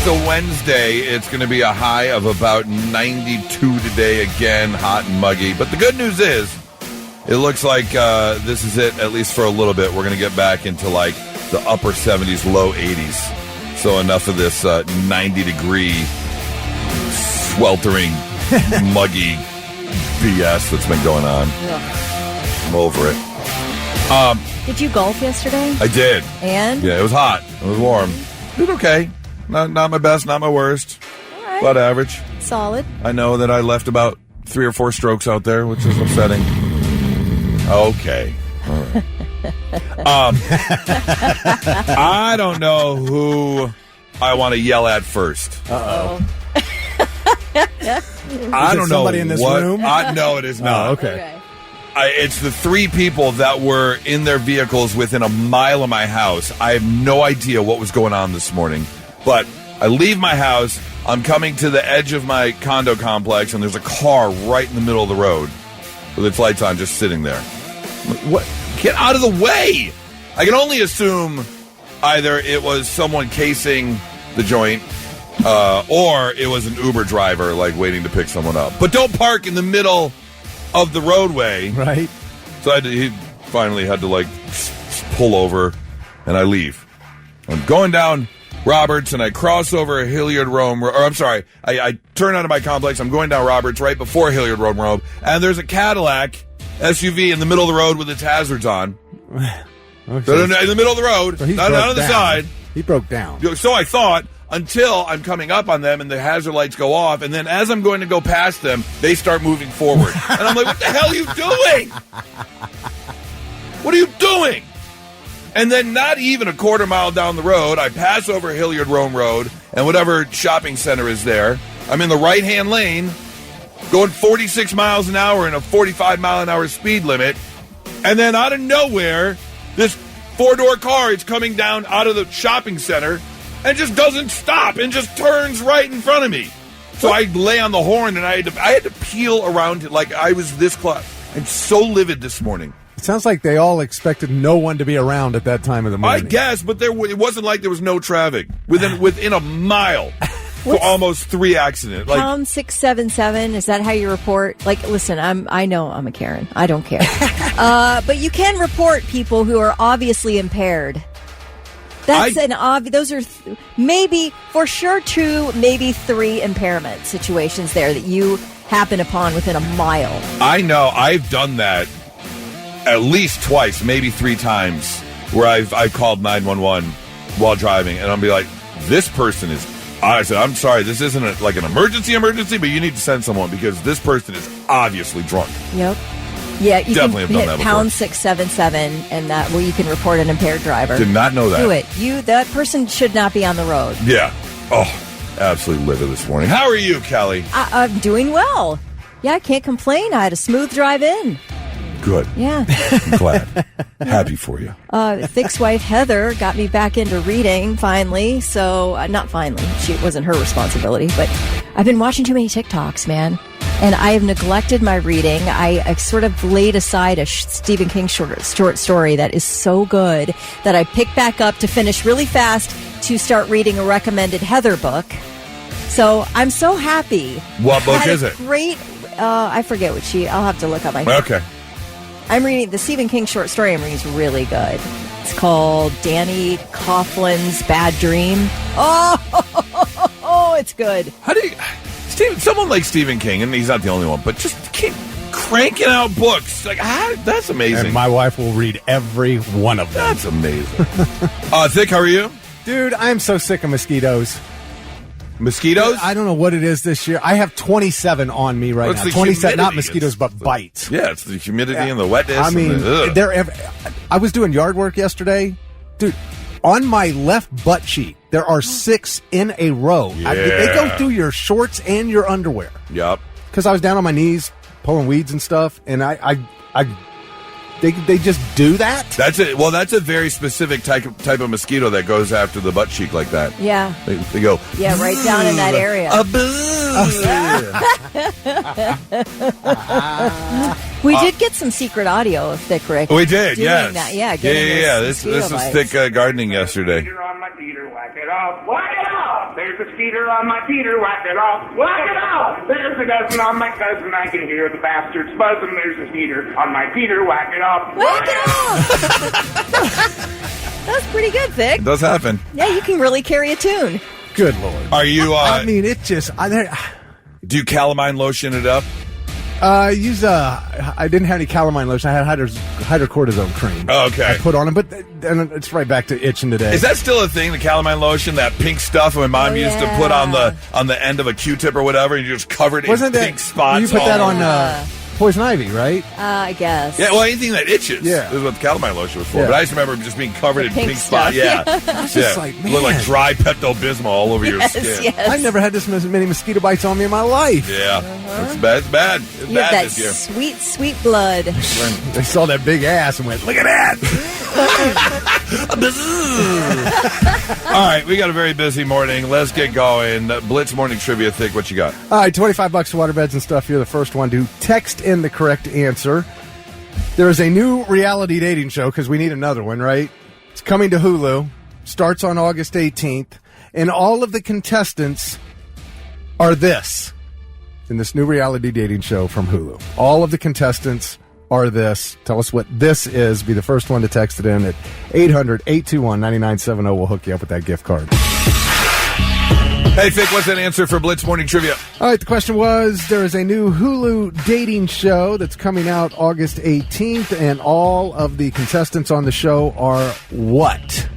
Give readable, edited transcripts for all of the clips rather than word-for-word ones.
It's a Wednesday. It's going to be a high of about 92 today. Again, hot and muggy. But the good news is, it looks like this is it, at least for a little bit. We're going to get back into like the upper 70s, low 80s. So enough of this 90-degree, sweltering, muggy BS that's been going on. Yeah. I'm over it. Did you golf yesterday? I did. And? Yeah, it was hot. It was warm. Did okay. Not my best, not my worst. All right. About average. Solid. I know that I left about 3 or 4 strokes out there, which is upsetting. Okay. All right. I don't know who I want to yell at first. Uh-oh. I don't know. Somebody in this room? No, it is not. Oh, okay. It's the 3 people that were in their vehicles within a mile of my house. I have no idea what was going on this morning. But I leave my house. I'm coming to the edge of my condo complex, and there's a car right in the middle of the road with its lights on, just sitting there. What? Get out of the way! I can only assume either it was someone casing the joint, or it was an Uber driver, like, waiting to pick someone up. But don't park in the middle of the roadway. Right. So he finally had to, like, pull over, and I leave. I'm going down Roberts, and I cross over Hilliard Road, or I'm sorry, I turn out of my complex, I'm going down Roberts right before Hilliard Road, and there's a Cadillac SUV in the middle of the road with its hazards on. Okay. So in the middle of the road, So not on the side. He broke down. So I thought, until I'm coming up on them and the hazard lights go off, and then as I'm going to go past them, they start moving forward. And I'm like, what the hell are you doing? What are you doing? And then not even a quarter mile down the road, I pass over Hilliard Road and whatever shopping center is there. I'm in the right-hand lane, going 46 miles an hour in a 45-mile-an-hour speed limit. And then out of nowhere, this 4-door car is coming down out of the shopping center and just doesn't stop and just turns right in front of me. So I lay on the horn, and I had to peel around it like I was this close. I'm so livid this morning. It sounds like they all expected no one to be around at that time of the morning. I guess, but it wasn't like there was no traffic. Within a mile, for almost 3 accidents. Like, Pound 677, is that how you report? Like, listen, I know I'm a Karen. I don't care. But you can report people who are obviously impaired. That's those are maybe, for sure, 2, maybe 3 impairment situations there that you happen upon within a mile. I know. I've done that at least twice, maybe 3 times, where I've called 911 while driving, and I'll be like, this person is... I said, I'm sorry, this isn't like an emergency, but you need to send someone because this person is obviously drunk. Yep. Yeah, you definitely can have done hit that pound 677, and that where you can report an impaired driver. Did not know that. Do it. That person should not be on the road. Yeah. Oh, absolutely livid this morning. How are you, Kelly? I'm doing well. Yeah, I can't complain. I had a smooth drive in. Good. Yeah. I'm glad. Happy for you. Thick's wife, Heather, got me back into reading, finally. So, not finally. It wasn't her responsibility. But I've been watching too many TikToks, man. And I have neglected my reading. I sort of laid aside a Stephen King short story that is so good that I picked back up to finish really fast to start reading a recommended Heather book. So, I'm so happy. What book is it? Great. I forget what I'll have to look up my... Okay. I'm reading the Stephen King short story I'm reading is really good. It's called Danny Coughlin's Bad Dream. Oh, it's good. How do you... someone like Stephen King, and he's not the only one, but just keep cranking out books. Like, that's amazing. And my wife will read every one of them. That's amazing. Thick, how are you? Dude, I'm so sick of mosquitoes. Mosquitoes? I don't know what it is this year. I have 27 on me right now. 27, not mosquitoes, but bites. Yeah, it's the humidity and the wetness. I mean, I was doing yard work yesterday. Dude, on my left butt cheek, there are 6 in a row. Yeah. They go through your shorts and your underwear. Yep. Because I was down on my knees pulling weeds and stuff, and They just do that? That's it. Well, that's a very specific type of mosquito that goes after the butt cheek like that. Yeah. They go. Yeah, right down in that area. We did get some secret audio of Thick Rick. We did, doing yes. That. Yeah, yeah. This was bites. Thick gardening yesterday. On my feet or whack it off, whack it off. There's a skeeter on my Peter, whack it off, whack it off. There's a dozen on my cousin, I can hear the bastards buzzing. There's a skeeter on my Peter, whack it off. Whack it off! That's pretty good, Vic. It does happen. Yeah, you can really carry a tune. Good Lord. Are you, I mean, it just... do you calamine lotion it up? I didn't have any calamine lotion. I had hydrocortisone cream. Oh, okay. I put on it, but then it's right back to itching today. Is that still a thing, the calamine lotion, that pink stuff my mom used to put on the end of a Q-tip or whatever, and you just covered it in pink spots? You put that on Poison Ivy, right? I guess. Yeah, well, anything that itches is what the calamine lotion was for. Yeah. But I just remember just being covered in pink spots. Yeah. It's just like, man. Look like dry Pepto-Bismol all over your skin. Yes. I've never had this many mosquito bites on me in my life. Yeah. It's bad. It's bad. It's You bad have this that year. sweet, sweet blood. They saw that big ass and went, look at that. All right, we got a very busy morning. Let's get going. Blitz morning trivia. Thick, what you got? All right, $25 to waterbeds and stuff. You're the first one to text in the correct answer. There is a new reality dating show, because we need another one, right? It's coming to Hulu. Starts on August 18th. And all of the contestants are this. In this new reality dating show from Hulu. All of the contestants are this. Tell us what this is. Be the first one to text it in at 800-821-9970. We'll hook you up with that gift card. Hey, Vic, what's that answer for Blitz morning trivia? All right, the question was, there is a new Hulu dating show that's coming out August 18th, and all of the contestants on the show are what?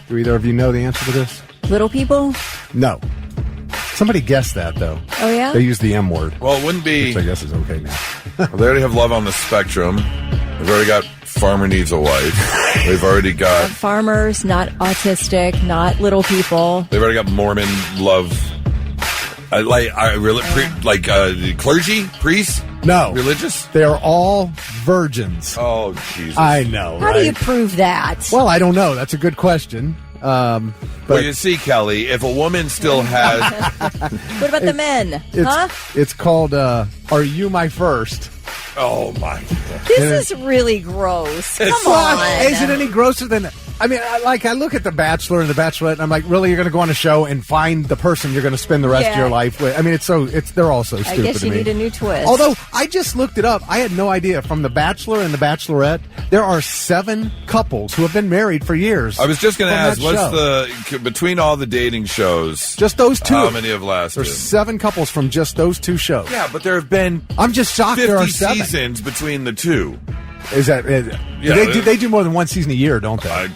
Do either of you know the answer to this? Little people? No. Somebody guessed that, though. Oh, yeah? They used the M word. Well, it wouldn't be... Which I guess is okay now. Well, they already have Love on the Spectrum. They've already got Farmer Needs a Wife. They've already got... Farmers, not autistic, not little people. They've already got Mormon love. Clergy? Priests? No. Religious? They are all virgins. Oh, Jesus. I know, How do you prove that? Well, I don't know. That's a good question. But well, you see, Kelly, if a woman still has... What about the men? It's called Are You My First? Oh, my God. This is really gross. Come Well, on. is it any grosser than... I mean, I look at The Bachelor and The Bachelorette, and I'm like, really, you're going to go on a show and find the person you're going to spend the rest of your life with? I mean, they're all so stupid. I guess you need a new twist. Although, I just looked it up. I had no idea. From The Bachelor and The Bachelorette, there are 7 couples who have been married for years. I was just going to ask, between all the dating shows... Just those 2. How many have lasted? There's 7 couples from just those 2 shows. Yeah, but there have been... I'm just shocked there are 7. seasons between the 2. They do more than 1 season a year, don't they?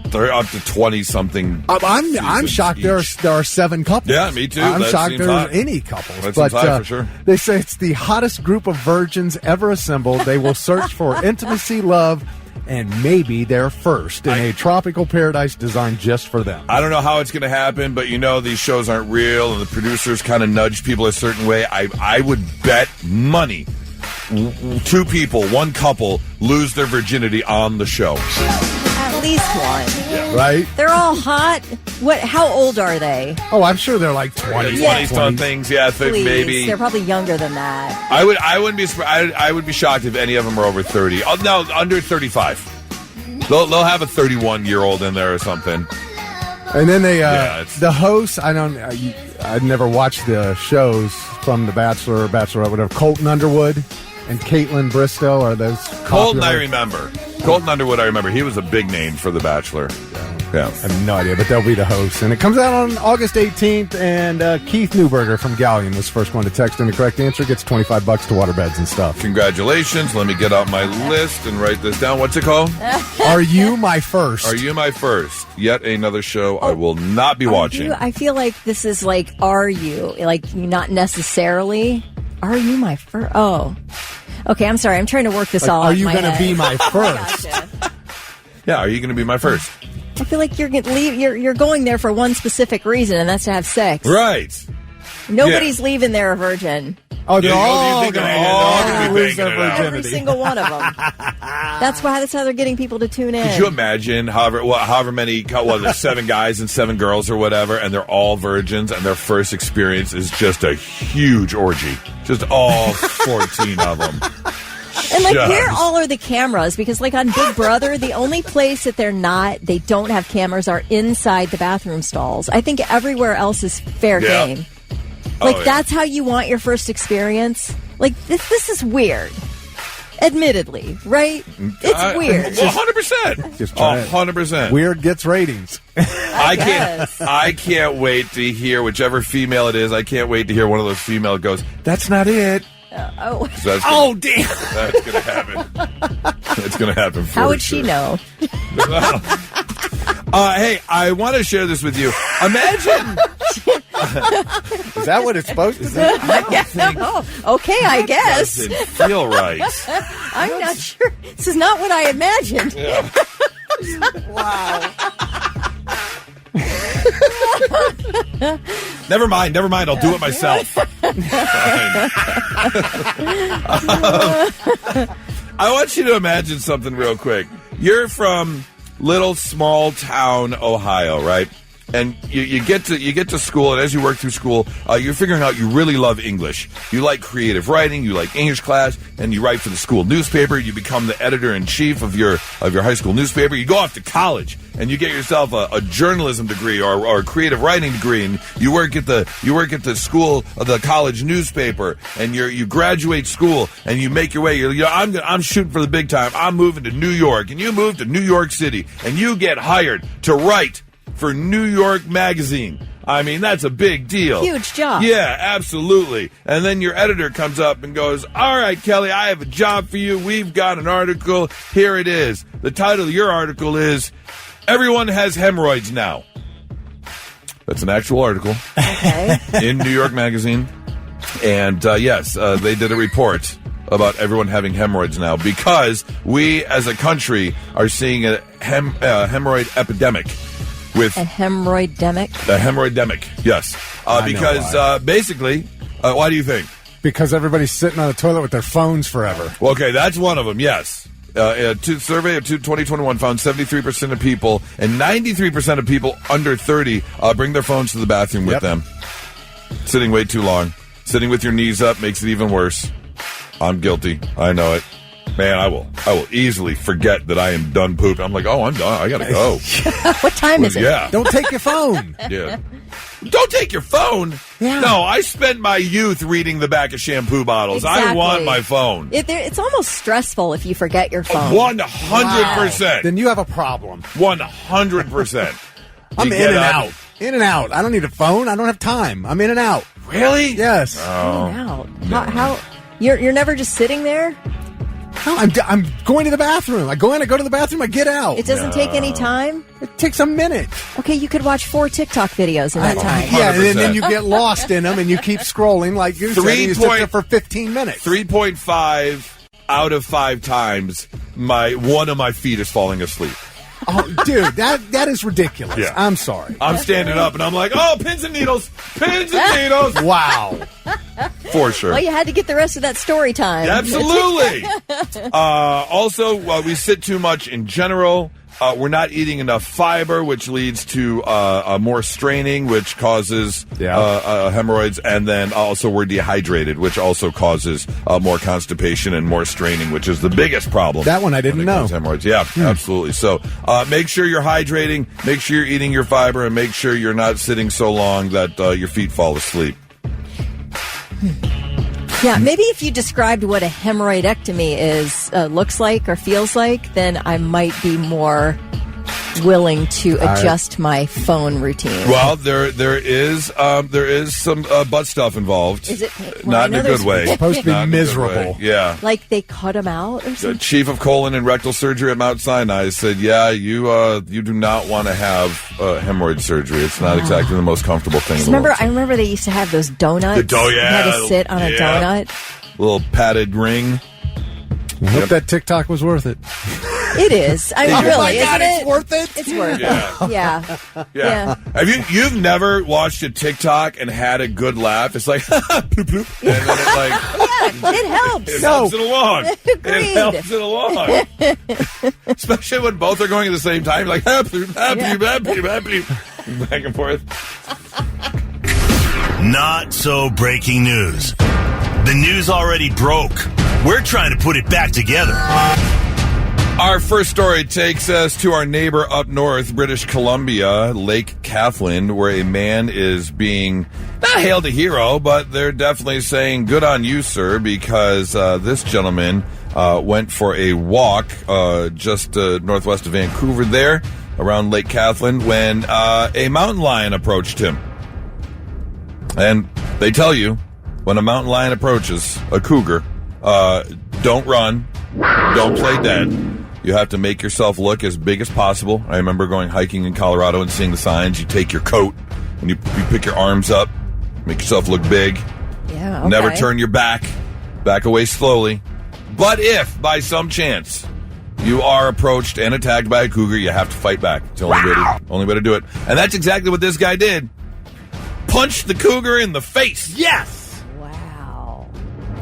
They're up to 20-something. I'm shocked there are 7 couples. Yeah, me too. I'm That shocked seems there's hot. any couples. That But seems high for sure. They say it's the hottest group of virgins ever assembled. They will search for intimacy, love, and maybe their first in a tropical paradise designed just for them. I don't know how it's going to happen, but these shows aren't real, and the producers kind of nudge people a certain way. I would bet money 2 people, 1 couple, lose their virginity on the show. At least one. Yeah. Right? They're all hot. How old are they? Oh, I'm sure they're like 20. 20 things, yeah, I think Please. maybe. They're probably younger than that. I would be shocked if any of them are over 30. Oh, no, under 35. They'll have a 31-year-old in there or something. And then the hosts, I'd never watched the shows from The Bachelor or Bachelorette, whatever. Colton Underwood and Caitlin Bristow are those popular? Colton, I remember. Colton Underwood, I remember. He was a big name for The Bachelor. Yeah. I have no idea, but they'll be the hosts. And it comes out on August 18th, and Keith Newberger from Galleon was the first one to text in the correct answer. Gets $25 to waterbeds and stuff. Congratulations. Let me get out my list and write this down. What's it called? Are You My First? Are You My First? Yet another show I will not be watching. I feel like this is like, are you? Like, not necessarily. Are you my first? Oh. Okay, I'm sorry. I'm trying to work this all out. Are you going to be my first? Gotcha. Yeah, are you going to be my first? I feel like you're going there for one specific reason, and that's to have sex. Right. Nobody's leaving there a virgin. Oh, they're all going going to to be lose their banging it out. Every virginity. single one of them. That's how they're getting people to tune in. Could you imagine however many, there's 7 guys and 7 girls or whatever, and they're all virgins, and their first experience is just a huge orgy. Just all 14 of them. And like, where all are the cameras? Because like on Big Brother, the only place that they don't have cameras are inside the bathroom stalls. I think everywhere else is fair game. Like, that's how you want your first experience. Like, this is weird. Admittedly, right? It's weird. 100%. Just try it. 100%. Weird gets ratings. I can't wait to hear whichever female it is. I can't wait to hear one of those female goes, "That's not it." Damn! That's gonna happen. It's gonna happen. How would she know? Hey, I want to share this with you. Imagine. Is that what it's supposed to be? Okay, I guess. Doesn't feel right. I'm not sure. This is not what I imagined. Yeah. Wow. Never mind. I'll do it myself. I want you to imagine something real quick. You're from little small town Ohio, right? And you get to school, and as you work through school, you're figuring out you really love English. You like creative writing, you like English class, and you write for the school newspaper. You become the editor-in-chief of your high school newspaper. You go off to college, and you get yourself a journalism degree or a creative writing degree, and you work at the school, the college newspaper, and you graduate school, and you make your way. I'm shooting for the big time. I'm moving to New York, and you move to New York City, and you get hired to write for New York Magazine. I mean, that's a big deal. Huge job. Yeah, absolutely. And then your editor comes up and goes, "All right, Kelly, I have a job for you. We've got an article. Here it is. The title of your article is, 'Everyone Has Hemorrhoids Now.'" That's an actual article. Okay. In New York Magazine. And yes, they did a report about everyone having hemorrhoids now because we as a country are seeing a hemorrhoid epidemic. With a hemorrhoidemic? A hemorrhoidemic, yes. Because basically, why do you think? Because everybody's sitting on the toilet with their phones forever. Well, okay, that's one of them, yes. A survey of 2021 found 73% of people and 93% of people under 30 bring their phones to the bathroom with them. Sitting way too long. Sitting with your knees up makes it even worse. I'm guilty. I know it. Man, I will easily forget that I am done pooping. I'm like, oh, I'm done. I gotta go. What time is it? Yeah. Don't take your phone. Yeah. Don't take your phone. Yeah. No, I spent my youth reading the back of shampoo bottles. Exactly. I want my phone. It's almost stressful if you forget your phone. 100%. Then you have a problem. 100%. I'm in and out. In and out. I don't need a phone. I don't have time. I'm in and out. Really? Yes. Oh. In and out. How you're never just sitting there? No, I'm going to the bathroom. I go in, I go to the bathroom, I get out. It doesn't take any time? It takes a minute. Okay, you could watch 4 TikTok videos in that time. Yeah, and then you get lost in them and you keep scrolling like you said. You sit there for 15 minutes. 3.5 out of 5 times, one of my feet is falling asleep. Oh, dude, that is ridiculous. Yeah. I'm sorry. I'm standing up and I'm like, oh, pins and needles. Pins and needles. Wow. For sure. Well, you had to get the rest of that story time. Absolutely. Also, we sit too much in general. We're not eating enough fiber, which leads to more straining, which causes hemorrhoids. And then also we're dehydrated, which also causes more constipation and more straining, which is the biggest problem. That one I didn't know. Hemorrhoids. Yeah, absolutely. So make sure you're hydrating, make sure you're eating your fiber, and make sure you're not sitting so long that your feet fall asleep. Yeah, maybe if you described what a hemorrhoidectomy is, looks like or feels like, then I might be more willing to adjust my phone routine. Well, there is some butt stuff involved. Is it? Not in a good way. It's supposed to be miserable. Yeah. Like they cut them out or The something? chief of colon and rectal surgery at Mount Sinai said, "Yeah, you do not want to have hemorrhoid surgery. It's not exactly the most comfortable thing in the world." I remember they used to have those donuts. The dough, yeah. You had to sit on a donut. Little padded ring. I hope that TikTok was worth it. It is. I mean, Oh really, my God, isn't it's it? worth it? It's worth it. Yeah. Yeah. Have you've never watched a TikTok and had a good laugh? It's like bloop bloop, and then it's like Yeah, it helps. it helps it along. Agreed. It helps it along. Especially when both are going at the same time, like bloop, bloop, bloop, bloop, back and forth. Not so breaking news. The news already broke. We're trying to put it back together. Our first story takes us to our neighbor up north, British Columbia, Lake Kathleen, where a man is being not hailed a hero, but they're definitely saying good on you, sir, because this gentleman went for a walk just northwest of Vancouver there, around Lake Kathleen, when a mountain lion approached him. And they tell you, when a mountain lion approaches a cougar, don't run, don't play dead. You have to make yourself look as big as possible. I remember going hiking in Colorado and seeing the signs. You take your coat and you pick your arms up, make yourself look big. Yeah, okay. Never turn your back away slowly. But if, by some chance, you are approached and attacked by a cougar, you have to fight back. It's the only way to do it. And that's exactly what this guy did. Punched the cougar in the face. Yes! Wow.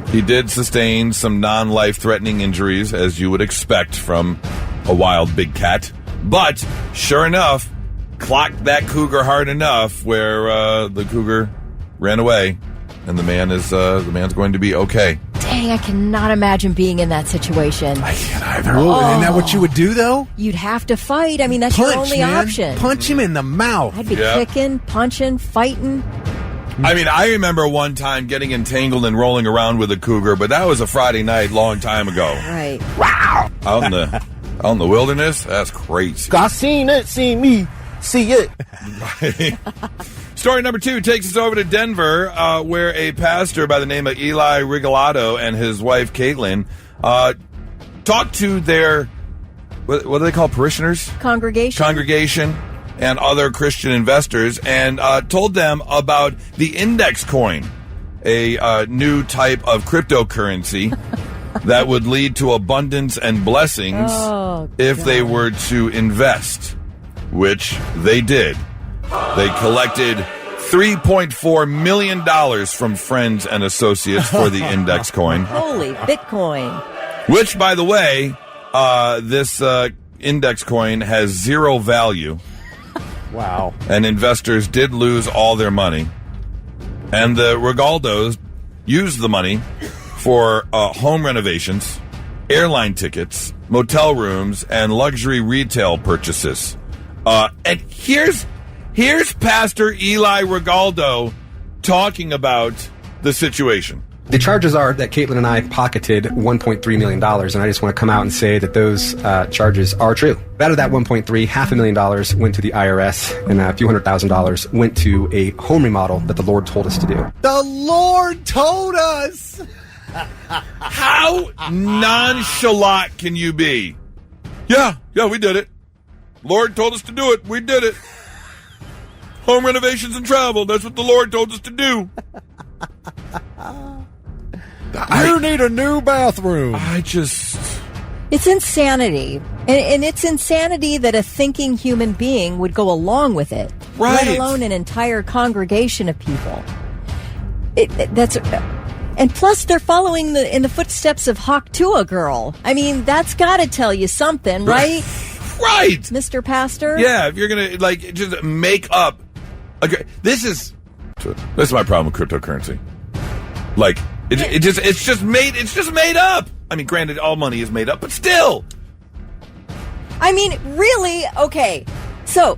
He did sustain some non-life-threatening injuries, as you would expect from a wild big cat. But, sure enough, clocked that cougar hard enough where the cougar ran away, and the man's going to be okay. Dang, I cannot imagine being in that situation. I can't either. Isn't that what you would do, though? You'd have to fight. I mean, that's your only option. Punch him in the mouth. I'd be kicking, punching, fighting. I mean, I remember one time getting entangled and rolling around with a cougar, but that was a Friday night long time ago. Right. Wow! Out in the wilderness? That's crazy. I seen it, seen me, see it. Story number 2 takes us over to Denver, where a pastor by the name of Eli Regalado and his wife, Caitlin, talked to their, what do they call parishioners? Congregation and other Christian investors, and told them about the index coin, a new type of cryptocurrency that would lead to abundance and blessings if they were to invest, which they did. They collected $3.4 million from friends and associates for the index coin. Holy Bitcoin. Which, by the way, this index coin has zero value. Wow. And investors did lose all their money. And the Regaldos used the money for home renovations, airline tickets, motel rooms, and luxury retail purchases. And here's Pastor Eli Regaldo talking about the situation. The charges are that Caitlin and I pocketed $1.3 million, and I just want to come out and say that those charges are true. Out of that $1.3, $500,000 went to the IRS, and a few $100,000 went to a home remodel that the Lord told us to do. The Lord told us! How nonchalant can you be? Yeah, we did it. Lord told us to do it. We did it. Home renovations and travel. That's what the Lord told us to do. You need a new bathroom. It's insanity. And it's insanity that a thinking human being would go along with it. Right. Let alone an entire congregation of people. And plus, they're following in the footsteps of Hawk Tuah Girl. I mean, that's got to tell you something, right? Right. Mr. Pastor? Yeah, if you're going to, just make up. Okay, this is my problem with cryptocurrency. It's just made up. I mean, granted, all money is made up, but still. I mean, really? Okay. So,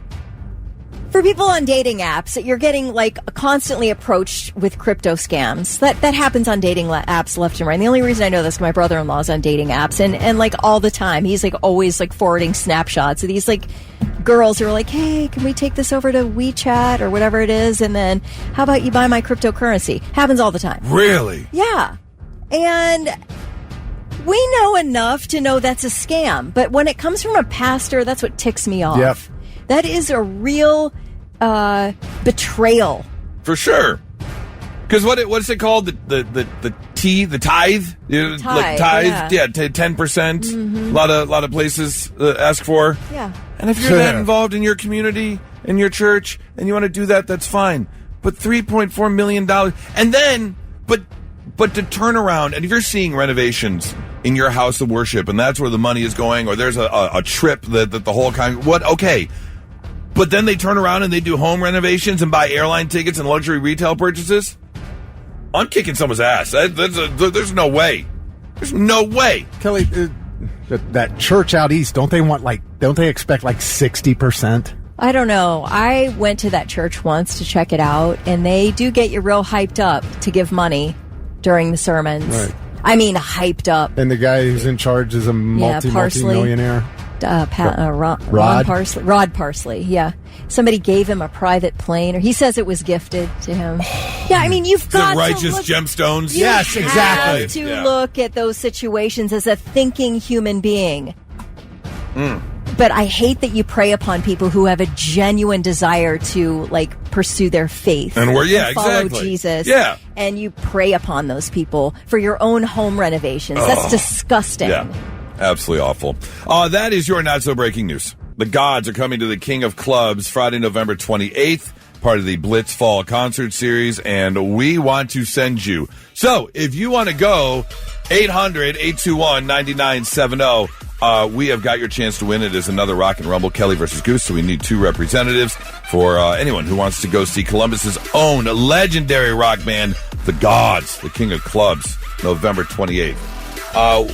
for people on dating apps, you're getting constantly approached with crypto scams. That happens on dating apps left and right. And the only reason I know this is my brother-in-law is on dating apps, and all the time he's always forwarding snapshots of these girls who are like, hey, can we take this over to WeChat or whatever it is, and then how about you buy my cryptocurrency? Happens all the time. Really? Yeah. And we know enough to know that's a scam, but when it comes from a pastor, that's what ticks me off. Yep. That is a real betrayal. For sure. Because what's it called? The tithe? Tithe, yeah, 10%. Mm-hmm. A lot of places ask for. Yeah. And if you're that involved in your community, in your church, and you want to do that, that's fine. But $3.4 million, and then, but to turn around, and if you're seeing renovations in your house of worship, and that's where the money is going, or there's a trip that the whole okay. But then they turn around and they do home renovations and buy airline tickets and luxury retail purchases. I'm kicking someone's ass. There's no way. There's no way. Kelly, that church out east, don't they expect like 60%? I don't know. I went to that church once to check it out, and they do get you real hyped up to give money during the sermons. Right. I mean, hyped up. And the guy who's in charge is a multi-millionaire. Rod Parsley. Yeah, somebody gave him a private plane, or he says it was gifted to him. Yeah, I mean, you've got the righteous gemstones. Yes, exactly. You have to look at those situations as a thinking human being. But I hate that you prey upon people who have a genuine desire to pursue their faith and follow exactly. Jesus. Yeah, and you prey upon those people for your own home renovations. That's disgusting. Yeah. Absolutely awful. That is your not-so-breaking news. The Gods are coming to the King of Clubs Friday, November 28th, part of the Blitz Fall Concert Series, and we want to send you. So, if you want to go, 800-821-9970. We have got your chance to win. It is another Rock and Rumble, Kelly versus Goose, so we need 2 representatives for anyone who wants to go see Columbus's own legendary rock band, The Gods, the King of Clubs, November 28th.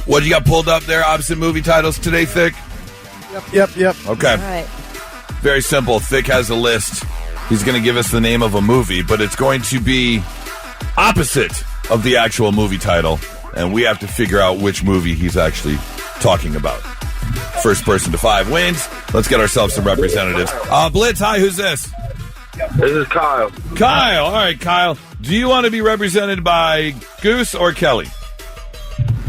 What you got pulled up there? Opposite movie titles today, Thick? Yep. Okay. All right. Very simple. Thick has a list. He's going to give us the name of a movie, but it's going to be opposite of the actual movie title, and we have to figure out which movie he's actually talking about. First person to 5 wins. Let's get ourselves some representatives. Blitz, hi, who's this? This is Kyle. Kyle. All right, Kyle. Do you want to be represented by Goose or Kelly?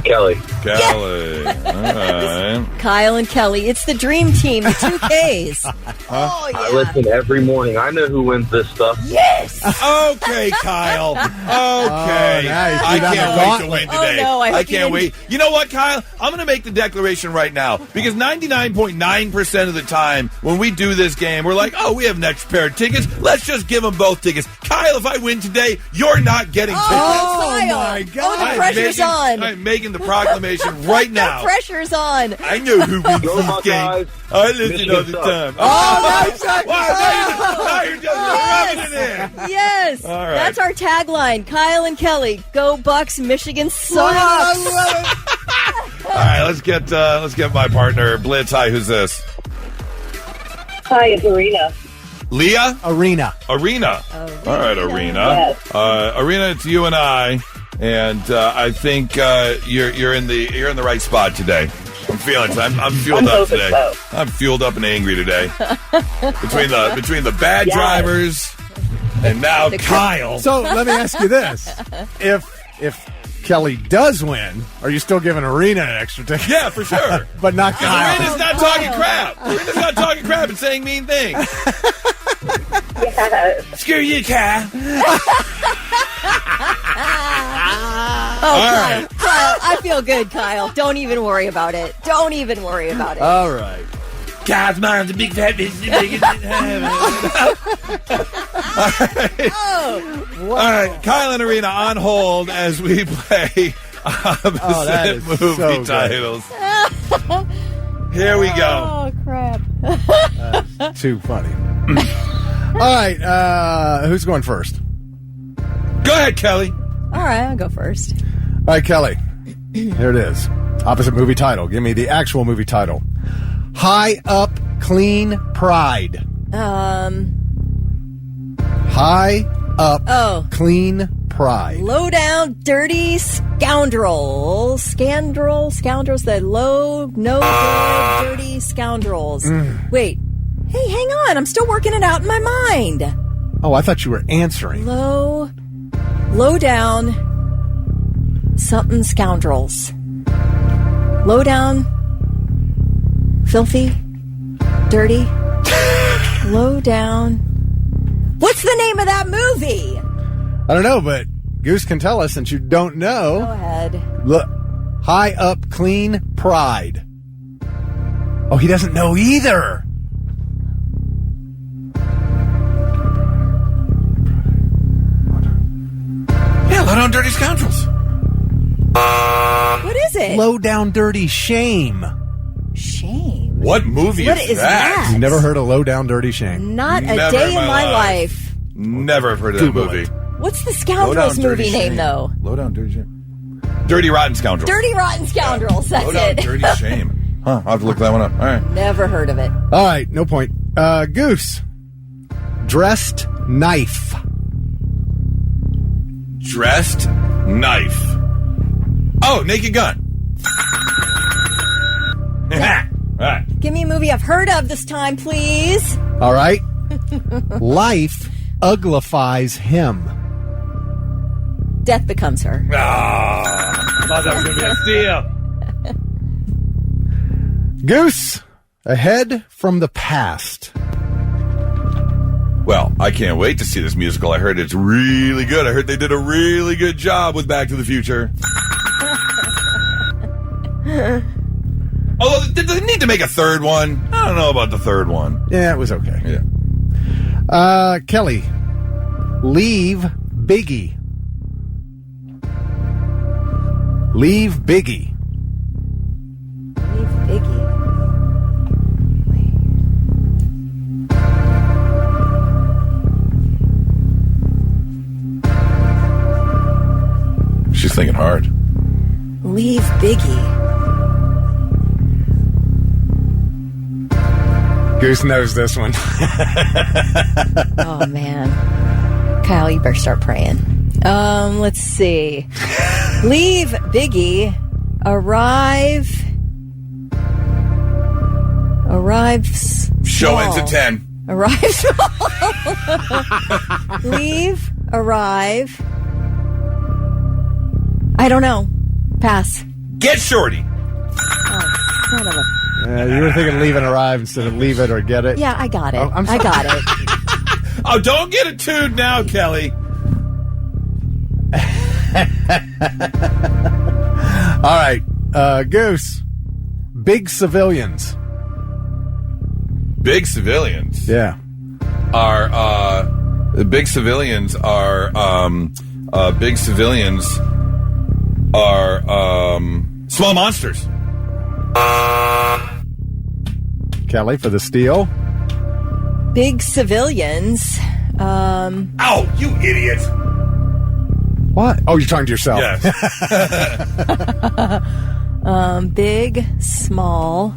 Kelly. All right. Kyle and Kelly. It's the dream team, the 2Ks. Oh, yeah. I listen every morning. I know who wins this stuff. Yes! Okay, Kyle. Okay. I can't wait to win today. Oh, no, I can't wait. You know what, Kyle? I'm going to make the declaration right now, because 99.9% of the time when we do this game, we're like, we have an extra pair of tickets. Let's just give them both tickets. Kyle, if I win today, you're not getting tickets. Oh, my God. Oh, the pressure's on. I'm making the proclamation right now. The pressure's on. I know who wins this game. I listen all the time. Now you're just rubbing it in. Yes. All right. That's our tagline. Kyle and Kelly, go Bucks, Michigan sucks. All right, let's get my partner, Blitz. Hi, who's this? Hi, it's Arena. Leah? Arena. All right, Arena. Yes. Arena, it's you and I. And I think you're in the right spot today. I'm feeling it. I'm fueled up today. So. I'm fueled up and angry today. Between the bad drivers and now Kyle. So let me ask you this: if Kelly does win, are you still giving Arena an extra ticket? Yeah, for sure. But not Kyle. Arena's not talking crap. Arena's not talking crap and saying mean things. Yes. Screw you, Kyle. Kyle, I feel good, Kyle. Don't even worry about it. All right. Kyle's mom's a big fat bitch. All right, Kyle and Arena on hold as we play opposite movie titles. Here we go. Oh, crap. That's too funny. All right, who's going first? Go ahead, Kelly. All right, I'll go first. All right, Kelly. Here it is. Opposite movie title. Give me the actual movie title. High Up, Clean Pride. High Up, Clean Pride. Low down, dirty scoundrels. Scoundrels, the low, no good, dirty scoundrels. Wait. Hey, hang on. I'm still working it out in my mind. Oh, I thought you were answering. Low down, something scoundrels. Low down, filthy, dirty, low down. What's the name of that movie? I don't know, but Goose can tell us since you don't know. Go ahead. Look, High Up, Clean Pride. Oh, he doesn't know either. Yeah, Low Down Dirty Scoundrels. What is it? Low Down Dirty Shame. Shame. What movie is that? You never heard of Low Down Dirty Shame? Not Never a day in my life. Never have heard of that Google movie. it. What's the Scoundrels movie name, though? Low Down Dirty Shame. Dirty Rotten Scoundrels. Dirty Rotten Scoundrels. That's it. Dirty Shame. Huh, I'll have to look that one up. All right. Never heard of it. All right, no point. Goose. Dressed knife. Dressed knife. Oh, Naked Gun. Yeah. All right. Give me a movie I've heard of this time, please. All right. Life uglifies him. Death Becomes Her. I thought that was going to be a steal. Goose. Ahead from the past. Well, I can't wait to see this musical. I heard it's really good. I heard they did a really good job with Back to the Future. Although, did they need to make a third one? I don't know about the third one. Yeah, it was okay. Yeah. Kelly. Leave Biggie. Leave Biggie. Leave Biggie. She's thinking hard. Leave Biggie. Goose knows this one. Oh, man. Kyle, you better start praying. Let's see. Leave Biggie. Arrives. Show small. ends at 10. Arrive. Leave. Arrive. I don't know. Pass. Get Shorty. Oh, son of a... You were thinking leave and arrive instead of leave it or get it. Yeah, I got it. Oh, I'm I sorry. got it. Oh, don't get it tuned now, Kelly. All right. Goose. Big civilians. Big civilians Yeah. are, big civilians are, small monsters. Kelly for the steal. Big civilians. Ow, you idiot. What? Oh, you're talking to yourself. Yes. Big, small,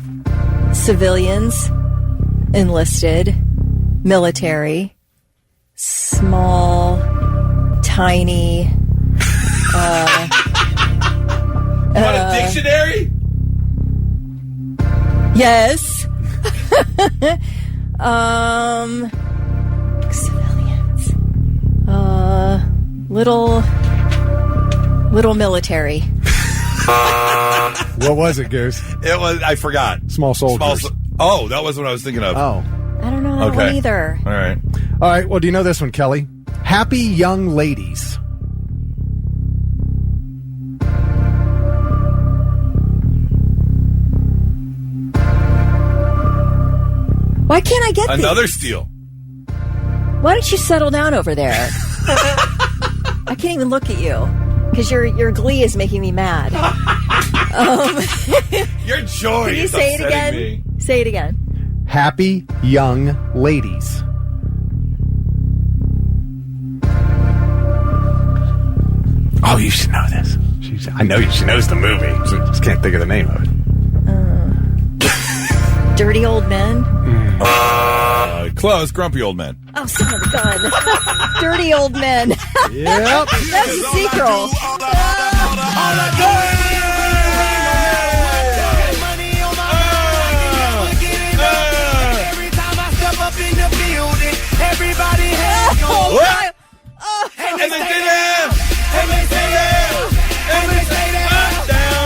civilians, enlisted, military, small, tiny. You want a dictionary? Yes. Civilians. Little military. What was it, Goose? It was, I forgot. Small soldiers. Oh, that was what I was thinking of. Oh. I don't know that one either. All right. All right. Well, do you know this one, Kelly? Happy Young Ladies. Why can't I get Another these? steal. Why don't you settle down over there? I can't even look at you because your glee is making me mad. Your joy Can you is say it upsetting again? me. Say it again. Happy Young Ladies. Oh, you should know this. I know she knows the movie. Just can't think of the name of it. Dirty Old Men. Close, Grumpy Old Men. Oh, son of a gun. Dirty Old Men. Yep. That's a sequel. And they say that. And they say that. And they say that.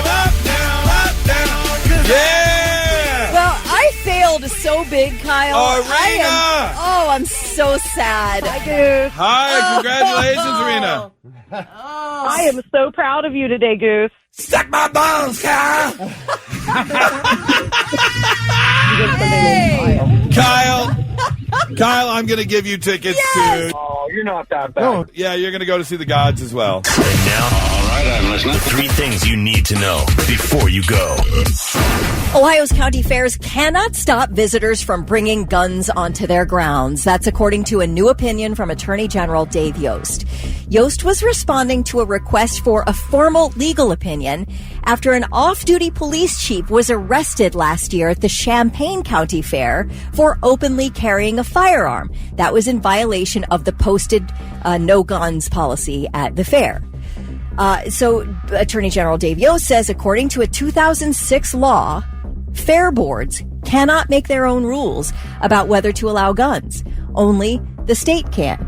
Up, down, up, down. Yeah. Well, I failed so big, Kyle. Oh, Rena. I'm so sad. Hi, Goose. Hi, congratulations, Rena. I am so proud of you today, Goose. Suck my balls, Kyle. Hey. Kyle, I'm going to give you tickets to... Oh, you're not that bad. Oh, Yeah, you're going to go to see the gods as well. And now, all right, I'm listening. 3 things you need to know before you go. Ohio's county fairs cannot stop visitors from bringing guns onto their grounds. That's according to a new opinion from Attorney General Dave Yost. Yost was responding to a request for a formal legal opinion after an off-duty police chief was arrested last year at the Champaign County Fair for openly carrying a firearm. That was in violation of the posted no guns policy at the fair. So Attorney General Dave Yost says, according to a 2006 law, fair boards cannot make their own rules about whether to allow guns. Only the state can.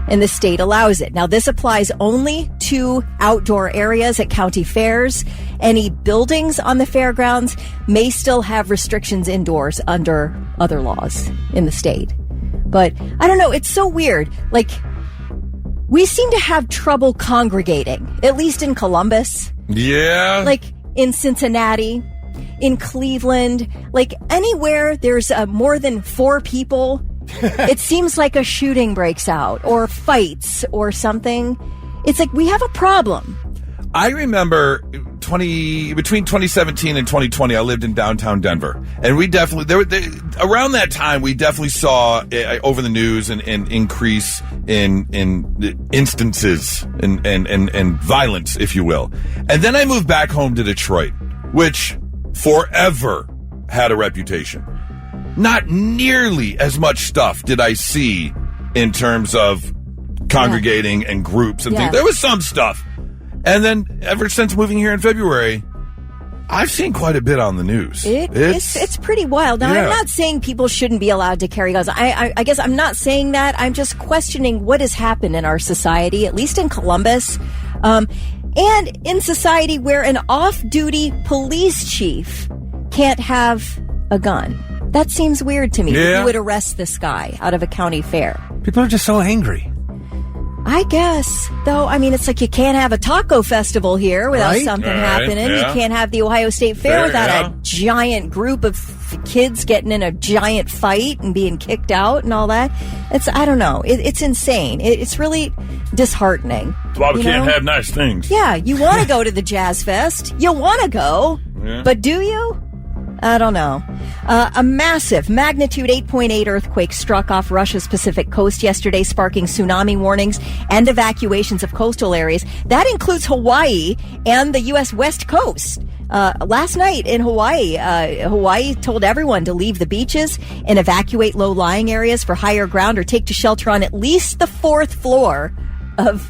And the state allows it. Now, this applies only to outdoor areas at county fairs. Any buildings on the fairgrounds may still have restrictions indoors under other laws in the state. But I don't know. It's so weird. Like, we seem to have trouble congregating, at least in Columbus. Yeah. Like in Cincinnati, in Cleveland, like anywhere there's more than 4 people, it seems like a shooting breaks out or fights or something. It's like we have a problem. I remember between 2017 and 2020, I lived in downtown Denver, and we definitely around that time we definitely saw over the news an increase in instances and violence, if you will. And then I moved back home to Detroit, which forever had a reputation. Not nearly as much stuff did I see in terms of congregating and groups and things. There was some stuff. And then ever since moving here in February, I've seen quite a bit on the news. It's pretty wild. Now, I'm not saying people shouldn't be allowed to carry guns. I guess I'm not saying that. I'm just questioning what has happened in our society, at least in Columbus, and in society where an off-duty police chief can't have a gun. That seems weird to me. That you would arrest this guy out of a county fair. People are just so angry. I guess, though, I mean, it's like you can't have a taco festival here without something happening. You can't have the Ohio State Fair without a giant group of kids getting in a giant fight and being kicked out and all that. I don't know. It's insane. It's really disheartening. That's why we can't have nice things. Yeah, you want to go to the Jazz Fest. You want to go. Yeah. But do you? I don't know. A massive magnitude 8.8 earthquake struck off Russia's Pacific coast yesterday, sparking tsunami warnings and evacuations of coastal areas. That includes Hawaii and the U.S. West Coast. Last night in Hawaii, Hawaii told everyone to leave the beaches and evacuate low-lying areas for higher ground or take to shelter on at least the 4th floor of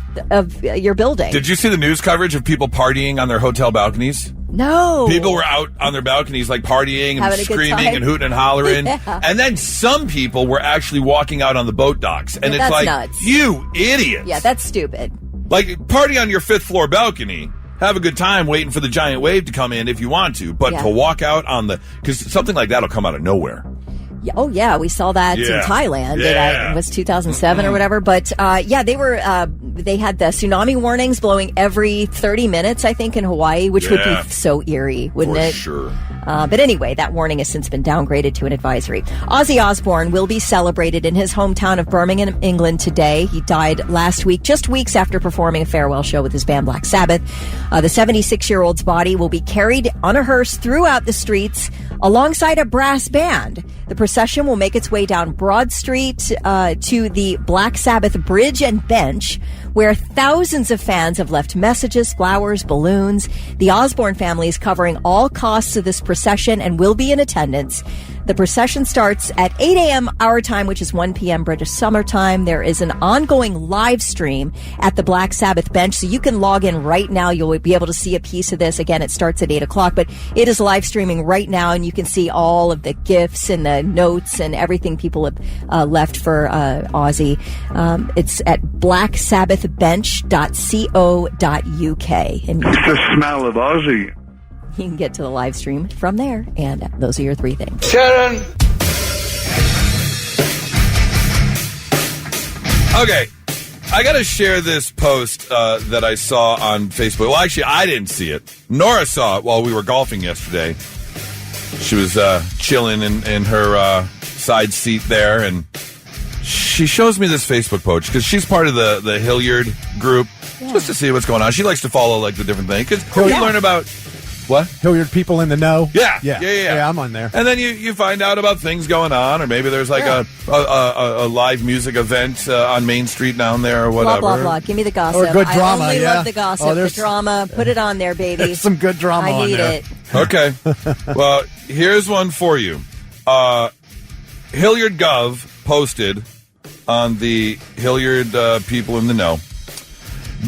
your building. Did you see the news coverage of people partying on their hotel balconies? No. People were out on their balconies like partying and screaming and hooting and hollering. Yeah. And then some people were actually walking out on the boat docks. And it's like, nuts. You idiots. Yeah, that's stupid. Like, party on your 5th floor balcony. Have a good time waiting for the giant wave to come in if you want to. But to walk out on because something like that will come out of nowhere. Oh, yeah, we saw that in Thailand. It was 2007 or whatever. But, they had the tsunami warnings blowing every 30 minutes, I think, in Hawaii, which would be so eerie, wouldn't it? Sure. But anyway, that warning has since been downgraded to an advisory. Ozzy Osbourne will be celebrated in his hometown of Birmingham, England today. He died last week, just weeks after performing a farewell show with his band Black Sabbath. The 76-year-old's body will be carried on a hearse throughout the streets alongside a brass band. The procession will make its way down Broad Street to the Black Sabbath Bridge and Bench, where thousands of fans have left messages, flowers, balloons. The Osbourne family is covering all costs of this procession and will be in attendance. The procession starts at 8 a.m. our time, which is 1 p.m. British Summer Time. There is an ongoing live stream at the Black Sabbath Bench, so you can log in right now. You'll be able to see a piece of this. Again, it starts at 8 o'clock, but it is live streaming right now, and you can see all of the gifts and the notes and everything people have left for Ozzy. It's at blacksabbathbench.co.uk. And it's the smell of Ozzy. You can get to the live stream from there, and those are your 3 things. Sharon! Okay, I got to share this post that I saw on Facebook. Well, actually, I didn't see it. Nora saw it while we were golfing yesterday. She was chilling in her side seat there, and she shows me this Facebook post because she's part of the Hilliard group, just to see what's going on. She likes to follow like the different things because you learn about What? Hilliard People in the Know? Yeah. Yeah, I'm on there. And then you find out about things going on, or maybe there's like a live music event on Main Street down there or whatever. Blah, blah, blah. Give me the gossip. Or good drama, I only love the gossip, the drama. Put it on there, baby. There's some good drama I on need there. it. Okay. Well, here's one for you. Hilliard Gov posted on the Hilliard People in the Know.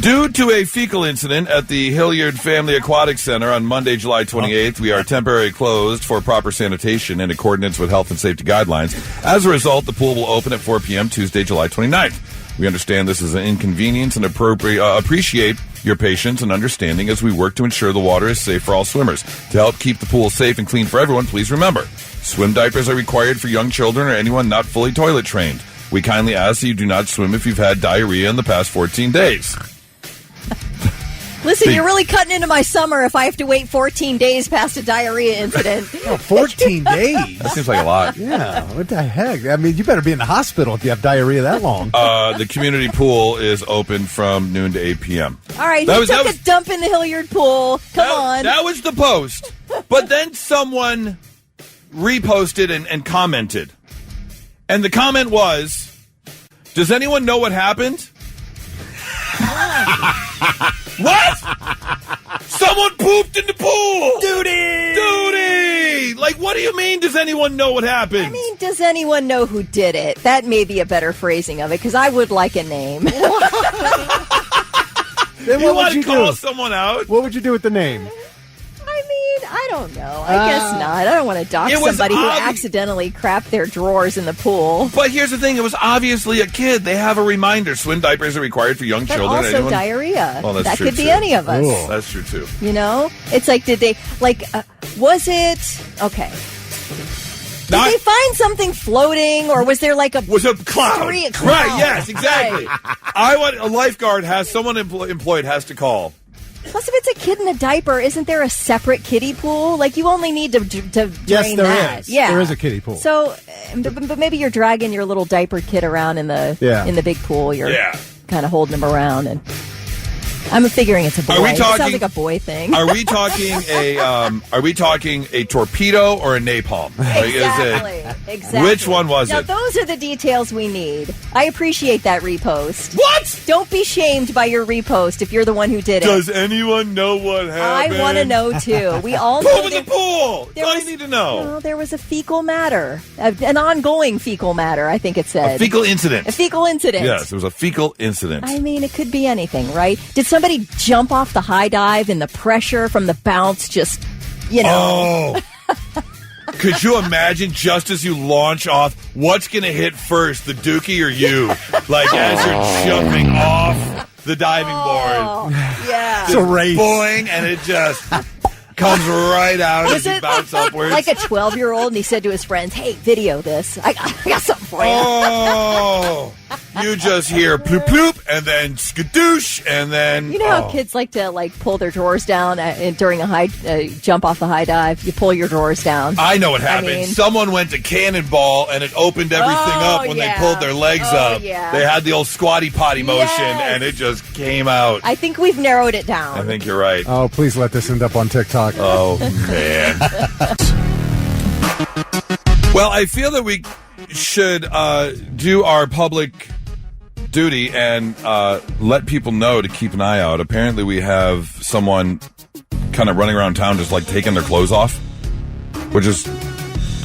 Due to a fecal incident at the Hilliard Family Aquatic Center on Monday, July 28th, we are temporarily closed for proper sanitation in accordance with health and safety guidelines. As a result, the pool will open at 4 p.m. Tuesday, July 29th. We understand this is an inconvenience and appreciate your patience and understanding as we work to ensure the water is safe for all swimmers. To help keep the pool safe and clean for everyone, please remember, swim diapers are required for young children or anyone not fully toilet trained. We kindly ask that you do not swim if you've had diarrhea in the past 14 days. Listen, you're really cutting into my summer if I have to wait 14 days past a diarrhea incident. 14 days? That seems like a lot. Yeah, what the heck? I mean, you better be in the hospital if you have diarrhea that long. The community pool is open from noon to 8 p.m. All right, took a dump in the Hilliard Pool. Come on. That was the post. But then someone reposted and commented. And the comment was, does anyone know what happened? What? Someone pooped in the pool! Duty! Like, what do you mean, does anyone know what happened? I mean, does anyone know who did it? That may be a better phrasing of it, because I would like a name. Then you want to call someone out? What would you do with the name? I mean, I don't know. I guess not. I don't want to dox somebody who accidentally crapped their drawers in the pool. But here's the thing. It was obviously a kid. They have a reminder. Swim diapers are required for young children. But also diarrhea. Well, that's that true could be too. any of us. Ooh. That's true, too. You know? It's like, did they, was it, okay. Did they find something floating, or was there like a... Was a cloud. Right, yes, exactly. Right. I want a lifeguard someone employed has to call. Plus, if it's a kid in a diaper, isn't there a separate kiddie pool? Like, you only need to drain yes, there that. is. Yeah, there is a kiddie pool. So, but maybe you're dragging your little diaper kid around in the big pool. You're kind of holding him around, and I'm figuring it's a boy. It sounds like a boy thing. Are we talking a torpedo or a napalm? Exactly. Which one was now, it? those are the details we need. I appreciate that repost. What? Don't be shamed by your repost if you're the one who did it. Does anyone know what happened? I want to know, too. We all know. Poop in the pool! That's all you need to know. Well, there was a fecal matter. An ongoing fecal matter, I think it said. A fecal incident. A fecal incident. Yes, it was a fecal incident. I mean, it could be anything, right? Did somebody jump off the high dive and the pressure from the bounce just, Oh! Could you imagine, just as you launch off, what's going to hit first, the dookie or you? Like, as you're jumping off the diving board. Yeah. It's a race. Boing, and it just comes right out as you bounce upwards. Like a 12-year-old, and he said to his friends, hey, video this. I got something for you. Oh! You just hear ploop ploop, and then skadoosh, and then... You know how kids like to pull their drawers down during a high jump off the high dive? You pull your drawers down. I know what happened. Someone went to cannonball, and it opened everything up when they pulled their legs up. Yeah. They had the old squatty potty motion, and it just came out. I think we've narrowed it down. I think you're right. Oh, please let this end up on TikTok. Oh, man. Well, I feel that we should do our public duty and let people know to keep an eye out. Apparently, we have someone kind of running around town just taking their clothes off, which is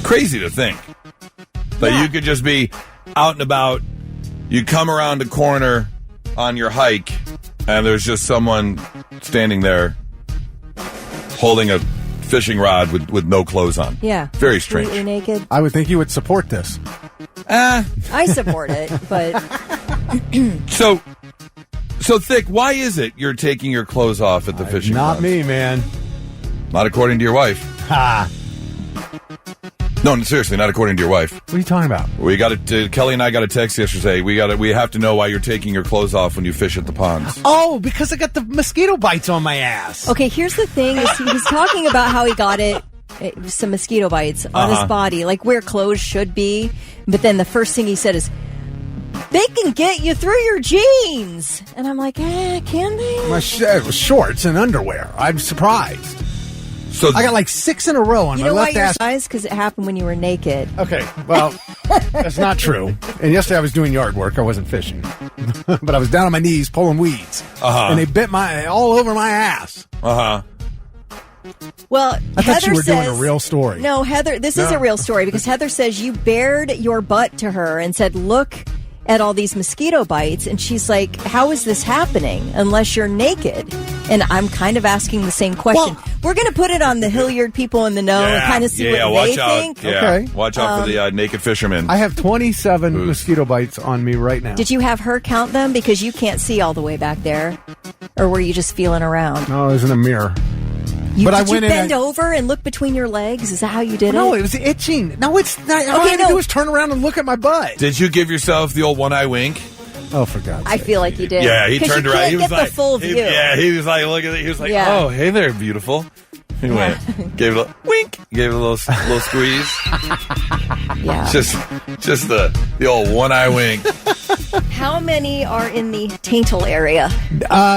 crazy to think. That you could just be out and about, you come around a corner on your hike, and there's just someone standing there holding a fishing rod with no clothes on. Yeah. Very strange. Completely naked. I would think you would support this. I support it, but... So Thick, why is it you're taking your clothes off at the fishing Not rods? me, man. Not according to your wife. Ha! No, seriously, not according to your wife. What are you talking about? We got Kelly and I got a text yesterday. We have to know why you're taking your clothes off when you fish at the ponds. Oh, because I got the mosquito bites on my ass. Okay, here's the thing. Is he was talking about how he got some mosquito bites on his body, like where clothes should be. But then the first thing he said is, they can get you through your jeans. And I'm like, can they? My shorts and underwear. I'm surprised. So I got like 6 in a row on You my know why left your ass. size? Because it happened when you were naked. Okay, well, that's not true. And yesterday I was doing yard work. I wasn't fishing. But I was down on my knees pulling weeds. And they bit all over my ass. Well, I thought Heather you were says, doing a real story. No, Heather, this is a real story because Heather says you bared your butt to her and said, look at all these mosquito bites. And she's like, how is this happening unless you're naked? And I'm kind of asking the same question. Well, we're going to put it on the Hilliard people in the know and kind of see what watch they out. think. Yeah, Okay. watch out for the naked fishermen. I have 27 mosquito bites on me right now. Did you have her count them? Because you can't see all the way back there. Or were you just feeling around? No, it was in a mirror. Did I you went in bend over and look between your legs? Is that how you did No, it? it was itching. No, it's not. All I had to do was turn around and look at my butt. Did you give yourself the old one-eye wink? Oh, for God's sake. I feel like you did. Yeah, he 'Cause turned you around. can't He was get like, the full view. he was like, look at it. He was like, Yeah. oh, hey there, beautiful. He went, gave it a little wink, gave it a little squeeze. Yeah. Just the old one-eye wink. How many are in the taintal area?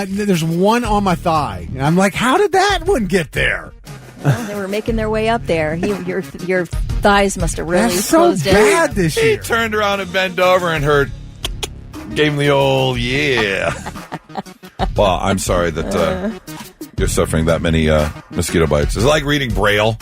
There's one on my thigh. And I'm like, how did that one get there? Well, they were making their way up there. Your thighs must have really That's so closed bad in. this He year. turned around and bent over and gave him the old yeah. Well, I'm sorry that you're suffering that many mosquito bites. It's like reading Braille.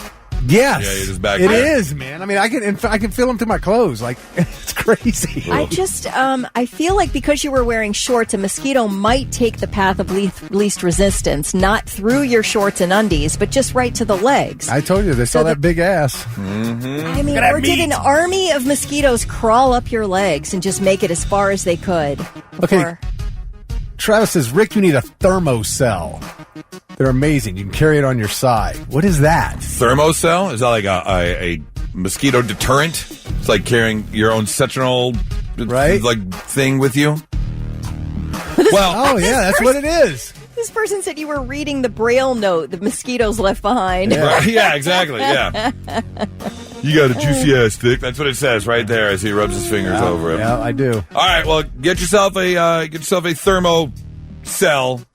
Yes, Yeah, you're just back it there. is, man. I mean, I can feel them through my clothes. Like, it's crazy. I just, I feel like because you were wearing shorts, a mosquito might take the path of least resistance, not through your shorts and undies, but just right to the legs. I told you, they saw that big ass. I mean, or did an army of mosquitoes crawl up your legs and just make it as far as they could? Okay. Travis says, Rick, you need a thermocell. They're amazing. You can carry it on your side. What is that? Thermocell? Is that like a mosquito deterrent? It's like carrying your own citronal thing with you? Well, oh, yeah, that's what it is. This person said you were reading the Braille note the mosquitoes left behind. Yeah, exactly. Yeah. You got a juicy ass stick. That's what it says right there as he rubs his fingers over it. Yeah, I do. All right, well, get yourself a thermocell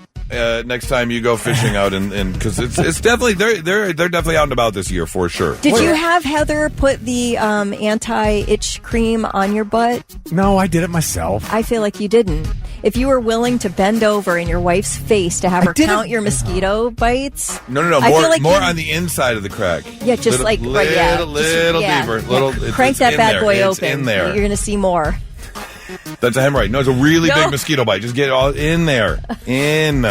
next time you go fishing out, and because it's definitely they're definitely out and about this year for sure. Did you have Heather put the anti-itch cream on your butt? No, I did it myself. I feel like you didn't. If you were willing to bend over in your wife's face to have her count your mosquito bites, No. I feel like More on the inside of the crack. Yeah, just little, like right, yeah, little deeper. Yeah. Crank that bad boy It's open. in there. You're going to see more. That's a hemorrhoid. No, it's a really No. big mosquito bite. Just get it all in there.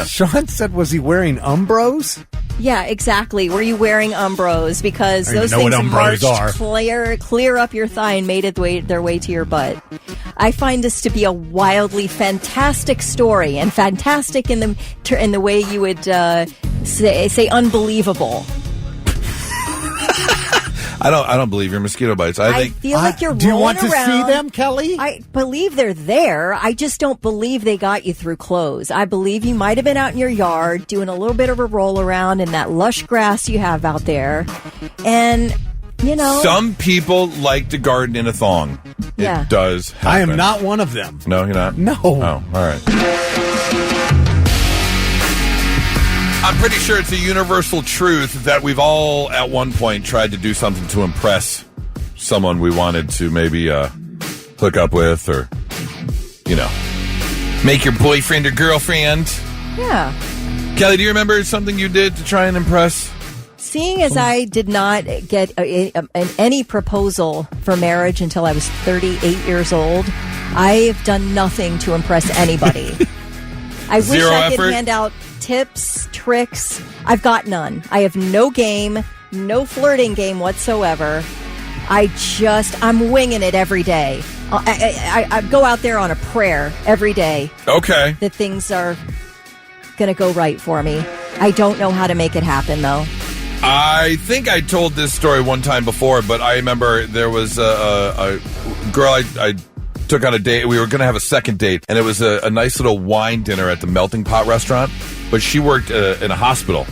Sean said, was he wearing Umbros? Yeah, exactly. Were you wearing Umbros? Because I don't those even know things what Umbros marched are. clear up your thigh and made their way to your butt. I find this to be a wildly fantastic story, and fantastic in the way you would say unbelievable. I don't believe your mosquito bites. I feel like you're Do you want to rolling see around. them, Kelly? I believe they're there. I just don't believe they got you through clothes. I believe you might have been out in your yard doing a little bit of a roll around in that lush grass you have out there. And, you know. Some people like to garden in a thong. Yeah. It does happen. I am not one of them. No, you're not? No. Oh, all right. I'm pretty sure it's a universal truth that we've all, at one point, tried to do something to impress someone we wanted to maybe hook up with or, make your boyfriend or girlfriend. Yeah. Kelly, do you remember something you did to try and impress? Seeing as I did not get any proposal for marriage until I was 38 years old, I've done nothing to impress anybody. I wish Zero I could effort? hand out tips, tricks. I've got none. I have no game, no flirting game whatsoever. I'm winging it every day. I go out there on a prayer every day. Okay. That things are going to go right for me. I don't know how to make it happen, though. I think I told this story one time before, but I remember there was a girl I took on a date. We were going to have a second date, and it was a nice little wine dinner at the Melting Pot restaurant, but she worked in a hospital,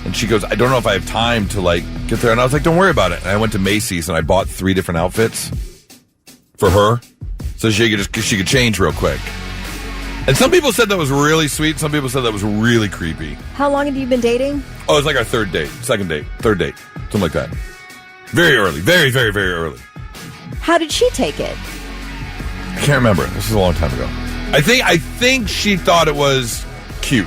and she goes, I don't know if I have time to get there. And I was like, don't worry about it. And I went to Macy's, and I bought 3 different outfits for her so she could change real quick. And some people said that was really sweet. Some people said that was really creepy. How long have you been dating? Oh, it was like our third date, second date, third date, something like that. Very early, very, very, very early. How did she take it? I can't remember. This is a long time ago. I think she thought it was cute.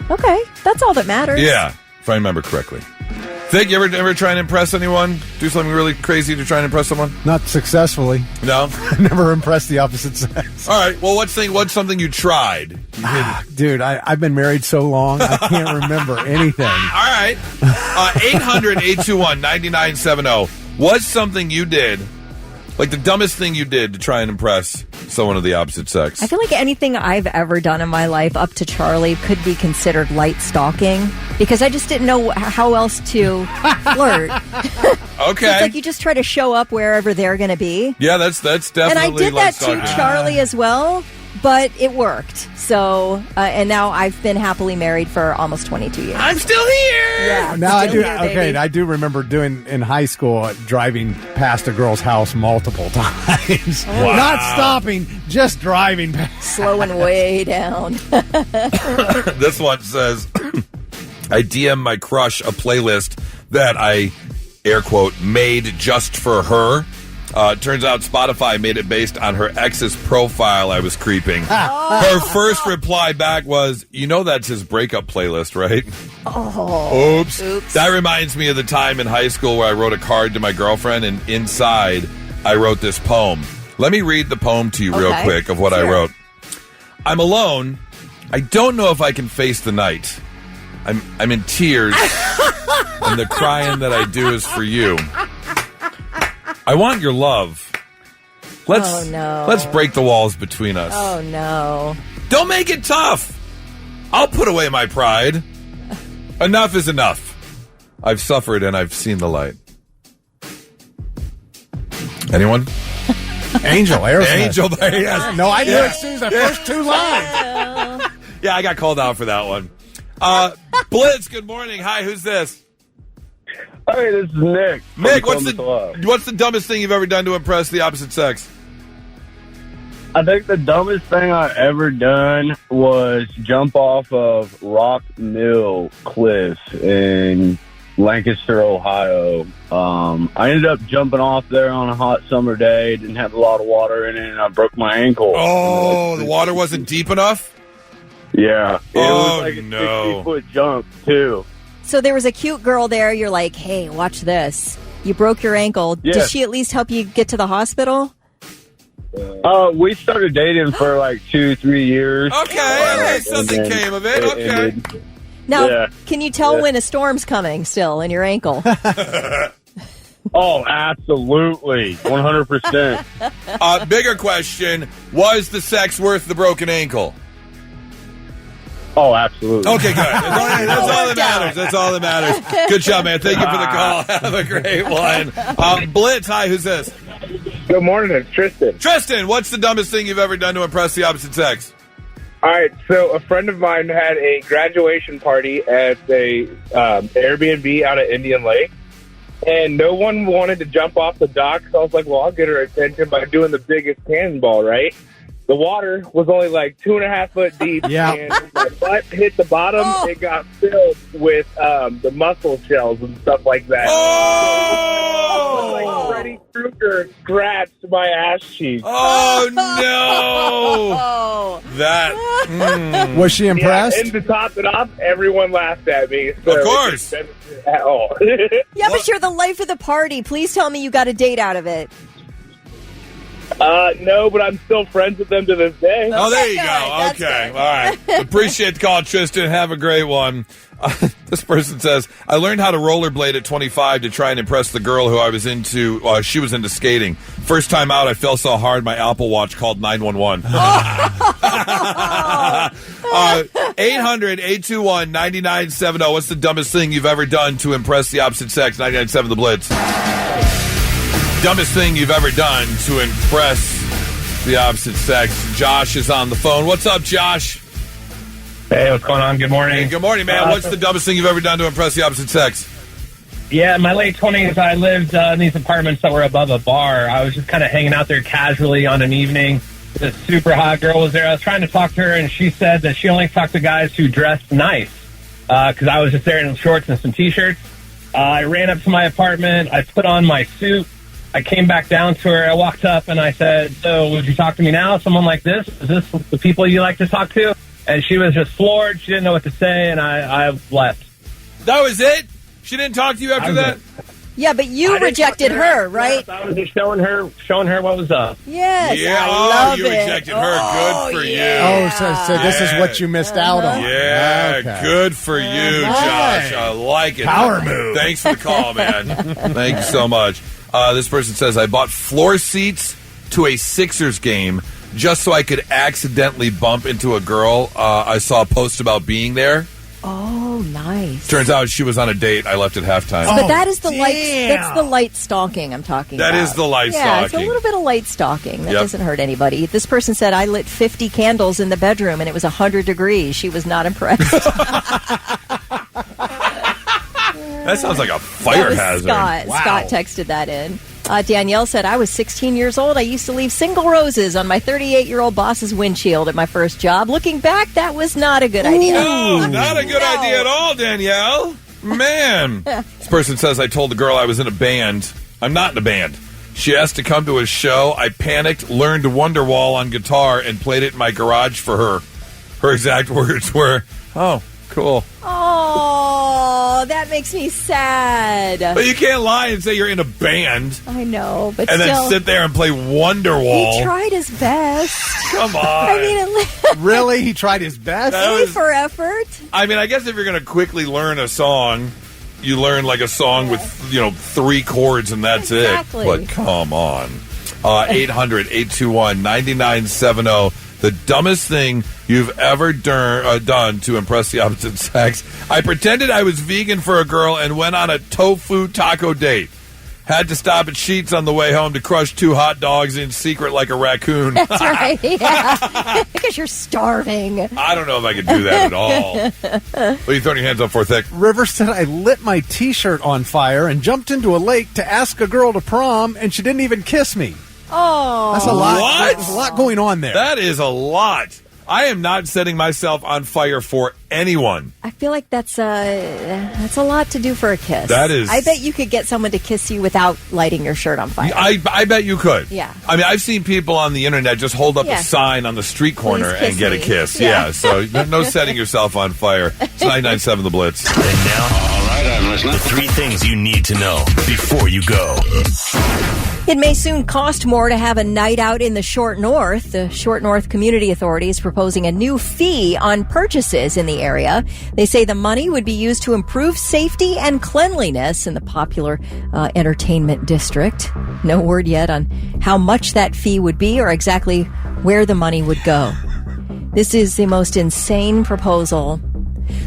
Okay, that's all that matters. Yeah, if I remember correctly. Think you ever try and impress anyone? Do something really crazy to try and impress someone? Not successfully. No? Never impressed the opposite sex. All right, well, what's something you tried? Dude, I've been married so long, I can't remember anything. All right. 800-821-9970. What's something you did, like the dumbest thing you did to try and impress someone of the opposite sex? I feel like anything I've ever done in my life up to Charlie could be considered light stalking because I just didn't know how else to flirt. Okay. It's like you just try to show up wherever they're going to be. Yeah, that's definitely and I did light that to stalking. Charlie as well, but it worked. So, and now I've been happily married for almost 22 years. I'm still here. Yeah. Now I do. Here, baby. I do remember doing in high school driving past a girl's house multiple times. Wow. Not stopping, just driving past. Slowing way down. This one says, I DM my crush a playlist that I, air quote, made just for her. Turns out Spotify made it based on her ex's profile I was creeping. Her first reply back was, that's his breakup playlist, right? Oh. Oops. That reminds me of the time in high school where I wrote a card to my girlfriend, and inside I wrote this poem. Let me read the poem to you real quick of what I wrote. I'm alone. I don't know if I can face the night. I'm in tears, and the crying that I do is for you. I want your love. Let's break the walls between us. Oh, no. Don't make it tough. I'll put away my pride. Enough is enough. I've suffered and I've seen the light. Anyone? Angel, Aerosmith. Angel, yes. No, I knew it as soon as the first two lines. Yeah, I got called out for that one. Blitz, good morning. Hi, who's this? Hey, this is Nick. Nick, what's the dumbest thing you've ever done to impress the opposite sex? I think the dumbest thing I ever done was jump off of Rock Mill Cliff in Lancaster, Ohio. I ended up jumping off there on a hot summer day. Didn't have a lot of water in it, and I broke my ankle. Oh, the water wasn't deep enough? Yeah. It was like a 60-foot jump, too. So there was a cute girl there. You're like, hey, watch this. You broke your ankle. Yeah. Did she at least help you get to the hospital? We started dating for like 2-3 years. Okay, something came of it. Okay. Now, can you tell when a storm's coming still in your ankle? Oh, absolutely. 100%. Bigger question, was the sex worth the broken ankle? Oh, absolutely. Okay, good. That's all that matters. That's all that matters. Good job, man. Thank you for the call. Have a great one. Blitz, hi, who's this? Good morning, it's Tristan. Tristan, what's the dumbest thing you've ever done to impress the opposite sex? All right, so a friend of mine had a graduation party at a Airbnb out at Indian Lake, and no one wanted to jump off the dock, so I was like, well, I'll get her attention by doing the biggest cannonball, right? The water was only like 2.5 foot deep, and when my butt hit the bottom, it got filled with the mussel shells and stuff like that. Oh! Like Freddy Krueger scratched my ass cheek. Oh, no! That... Was she impressed? Yeah, and to top it off, everyone laughed at me. So of course. At all. Yeah, but you're the life of the party. Please tell me you got a date out of it. No, but I'm still friends with them to this day. Oh, there you go. Okay. All right. Appreciate the call, Tristan. Have a great one. This person says, I learned how to rollerblade at 25 to try and impress the girl who I was into. She was into skating. First time out, I fell so hard my Apple Watch called 911. 800-821-9970. What's the dumbest thing you've ever done to impress the opposite sex? 99.7 The Blitz. Dumbest thing you've ever done to impress the opposite sex. Josh is on the phone. What's up, Josh? Hey, what's going on? Good morning. Hey, good morning, man. What's the dumbest thing you've ever done to impress the opposite sex? Yeah, in my late 20s, I lived in these apartments that were above a bar. I was just kind of hanging out there casually on an evening, This super hot girl was there. I was trying to talk to her, and she said that she only talked to guys who dressed nice because I was just there in shorts and some T-shirts. I ran up to my apartment. I put on my suit. I came back down to her. I walked up, and I said, so would you talk to me now? Someone like this? Is this the people you like to talk to? And she was just floored. She didn't know what to say, and I left. That was it? She didn't talk to you after that? Yeah, but you rejected her, right? Yes, I was just showing her what was up. Yes, yeah, I love you it. rejected her. Good for you. Oh, so this is what you missed out on. Yeah, Okay. good for you, Josh. I like it. Power move. Thanks for the call, man. Thank you so much. This person says, I bought floor seats to a Sixers game just so I could accidentally bump into a girl. I saw a post about being there. Oh, nice. Turns out she was on a date. I left at halftime. But that is the light. That's the light stalking I'm talking about. That is the light Yeah, it's a stalking. little bit of light stalking. That Yep. doesn't hurt anybody. This person said I lit 50 candles in the bedroom and it was 100 degrees. She was not impressed. That sounds like a fire hazard. Scott. Wow. Scott texted that in. Danielle said, I was 16 years old. I used to leave single roses on my 38-year-old boss's windshield at my first job. Looking back, that was not a good idea. No, not a good idea at all, Danielle. Man. This person says, I told the girl I was in a band. I'm not in a band. She asked to come to a show. I panicked, learned Wonderwall on guitar, and played it in my garage for her. Her exact words were, oh, cool. Oh, that makes me sad. But you can't lie and say you're in a band. I know, but and still, then sit there and play Wonderwall. he tried his best. Come on. I mean, Really? He tried his best? A for effort. I mean, I guess if you're going to quickly learn a song, you learn like a song with, 3 chords and that's Exactly. it. But come on. 800-821-9970. The dumbest thing you've ever done to impress the opposite sex. I pretended I was vegan for a girl and went on a tofu taco date. Had to stop at Sheetz on the way home to crush 2 hot dogs in secret like a raccoon. That's right. Yeah, because you're starving. I don't know if I could do that at all. What are you throwing your hands up for, Thick? River said I lit my T-shirt on fire and jumped into a lake to ask a girl to prom, and she didn't even kiss me. Oh, That's a lot. What? There's a lot going on there. That is a lot. I am not setting myself on fire for anyone. I feel like that's a lot to do for a kiss. That is- I bet you could get someone to kiss you without lighting your shirt on fire. I bet you could. Yeah. I mean, I've seen people on the internet just hold up Yeah. a sign on the street corner Please kiss and get a me. kiss. Yeah. Yeah, so no setting yourself on fire. It's 99.7 The Blitz. And now, all right, I'm listening. The 3 things you need to know before you go. It may soon cost more to have a night out in the Short North. The Short North Community Authority is proposing a new fee on purchases in the area. They say the money would be used to improve safety and cleanliness in the popular entertainment district. No word yet on how much that fee would be or exactly where the money would go. This is the most insane proposal.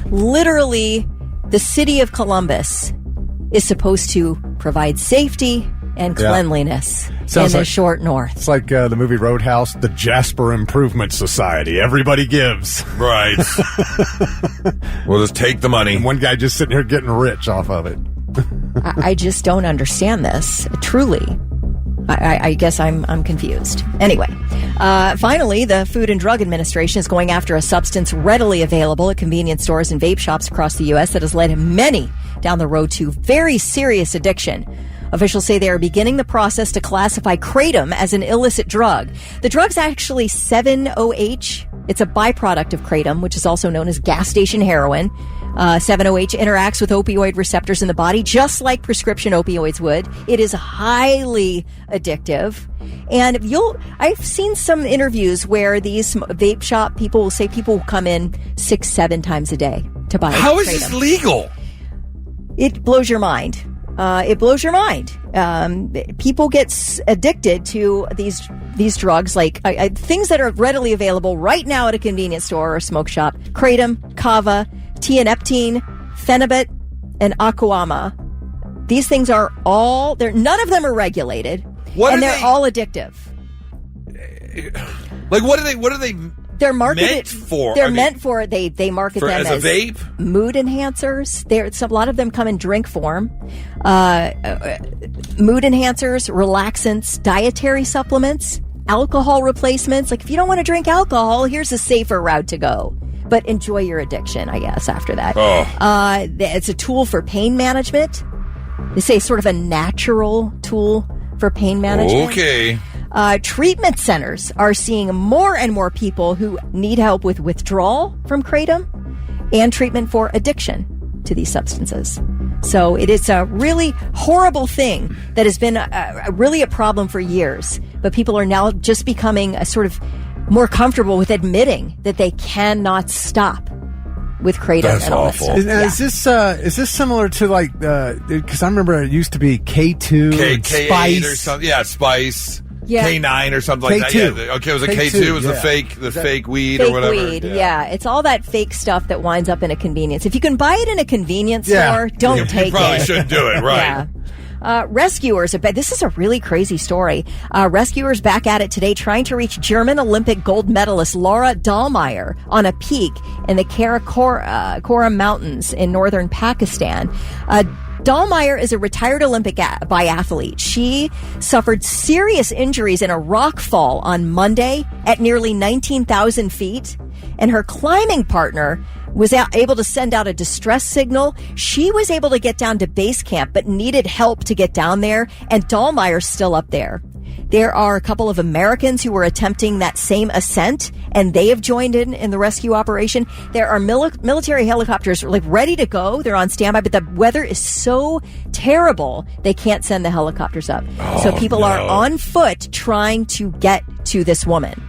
Literally, the city of Columbus is supposed to provide safety and cleanliness in the Short North. It's like the movie Roadhouse, the Jasper Improvement Society. Everybody gives. Right. We'll just take the money. And one guy just sitting here getting rich off of it. I just don't understand this. Truly. I guess I'm confused. Anyway, finally, the Food and Drug Administration is going after a substance readily available at convenience stores and vape shops across the U.S. that has led many down the road to very serious addiction. Officials say they are beginning the process to classify kratom as an illicit drug. The drug's actually 7-OH. It's a byproduct of kratom, which is also known as gas station heroin. 7-OH interacts with opioid receptors in the body, just like prescription opioids would. It is highly addictive. And I've seen some interviews where these vape shop people will say people will come in 6-7 times a day to buy How is kratom. this legal? It blows your mind. It blows your mind. People get addicted to these drugs, like things that are readily available right now at a convenience store or a smoke shop. Kratom, kava, tianeptine, phenibut, and aquama. These things are all none of them are regulated, and they're all addictive. Like what are they They're marketed meant for? They're meant for they market them as a vape? mood enhancers. A lot of them come in drink form. Mood enhancers, relaxants, dietary supplements, alcohol replacements. Like, if you don't want to drink alcohol, here's a safer route to go. But enjoy your addiction, I guess, after that. It's a tool for pain management. They say sort of a natural tool for pain management. Okay. Treatment centers are seeing more and more people who need help with withdrawal from kratom and treatment for addiction to these substances. So it is a really horrible thing that has been really a problem for years. But people are now just becoming a sort of more comfortable with admitting that they cannot stop with kratom. That's and all awful. That stuff. Is this similar to like because I remember it used to be K2, K8 Spice or something? Yeah, Spice. Yeah. K9 or something like K2. that. Yeah. Okay, was it K2? K2? It was Yeah. the fake weed Fake or whatever. weed, yeah. It's all that fake stuff that winds up in a convenience. If you can buy it in a convenience Yeah. store, don't take it. You probably shouldn't do it, right? Yeah. Rescuers, this is a really crazy story. Rescuers back at it today trying to reach German Olympic gold medalist Laura Dahlmeier on a peak in the Karakoram Mountains in northern Pakistan. Dahlmeier is a retired Olympic biathlete. She suffered serious injuries in a rock fall on Monday at nearly 19,000 feet, and her climbing partner was able to send out a distress signal. She was able to get down to base camp, but needed help to get down there, and Dahlmeier's still up there. There are a couple of Americans who were attempting that same ascent, and they have joined in the rescue operation. There are military helicopters like ready to go. They're on standby, but the weather is so terrible they can't send the helicopters up. So people are on foot trying to get to this woman.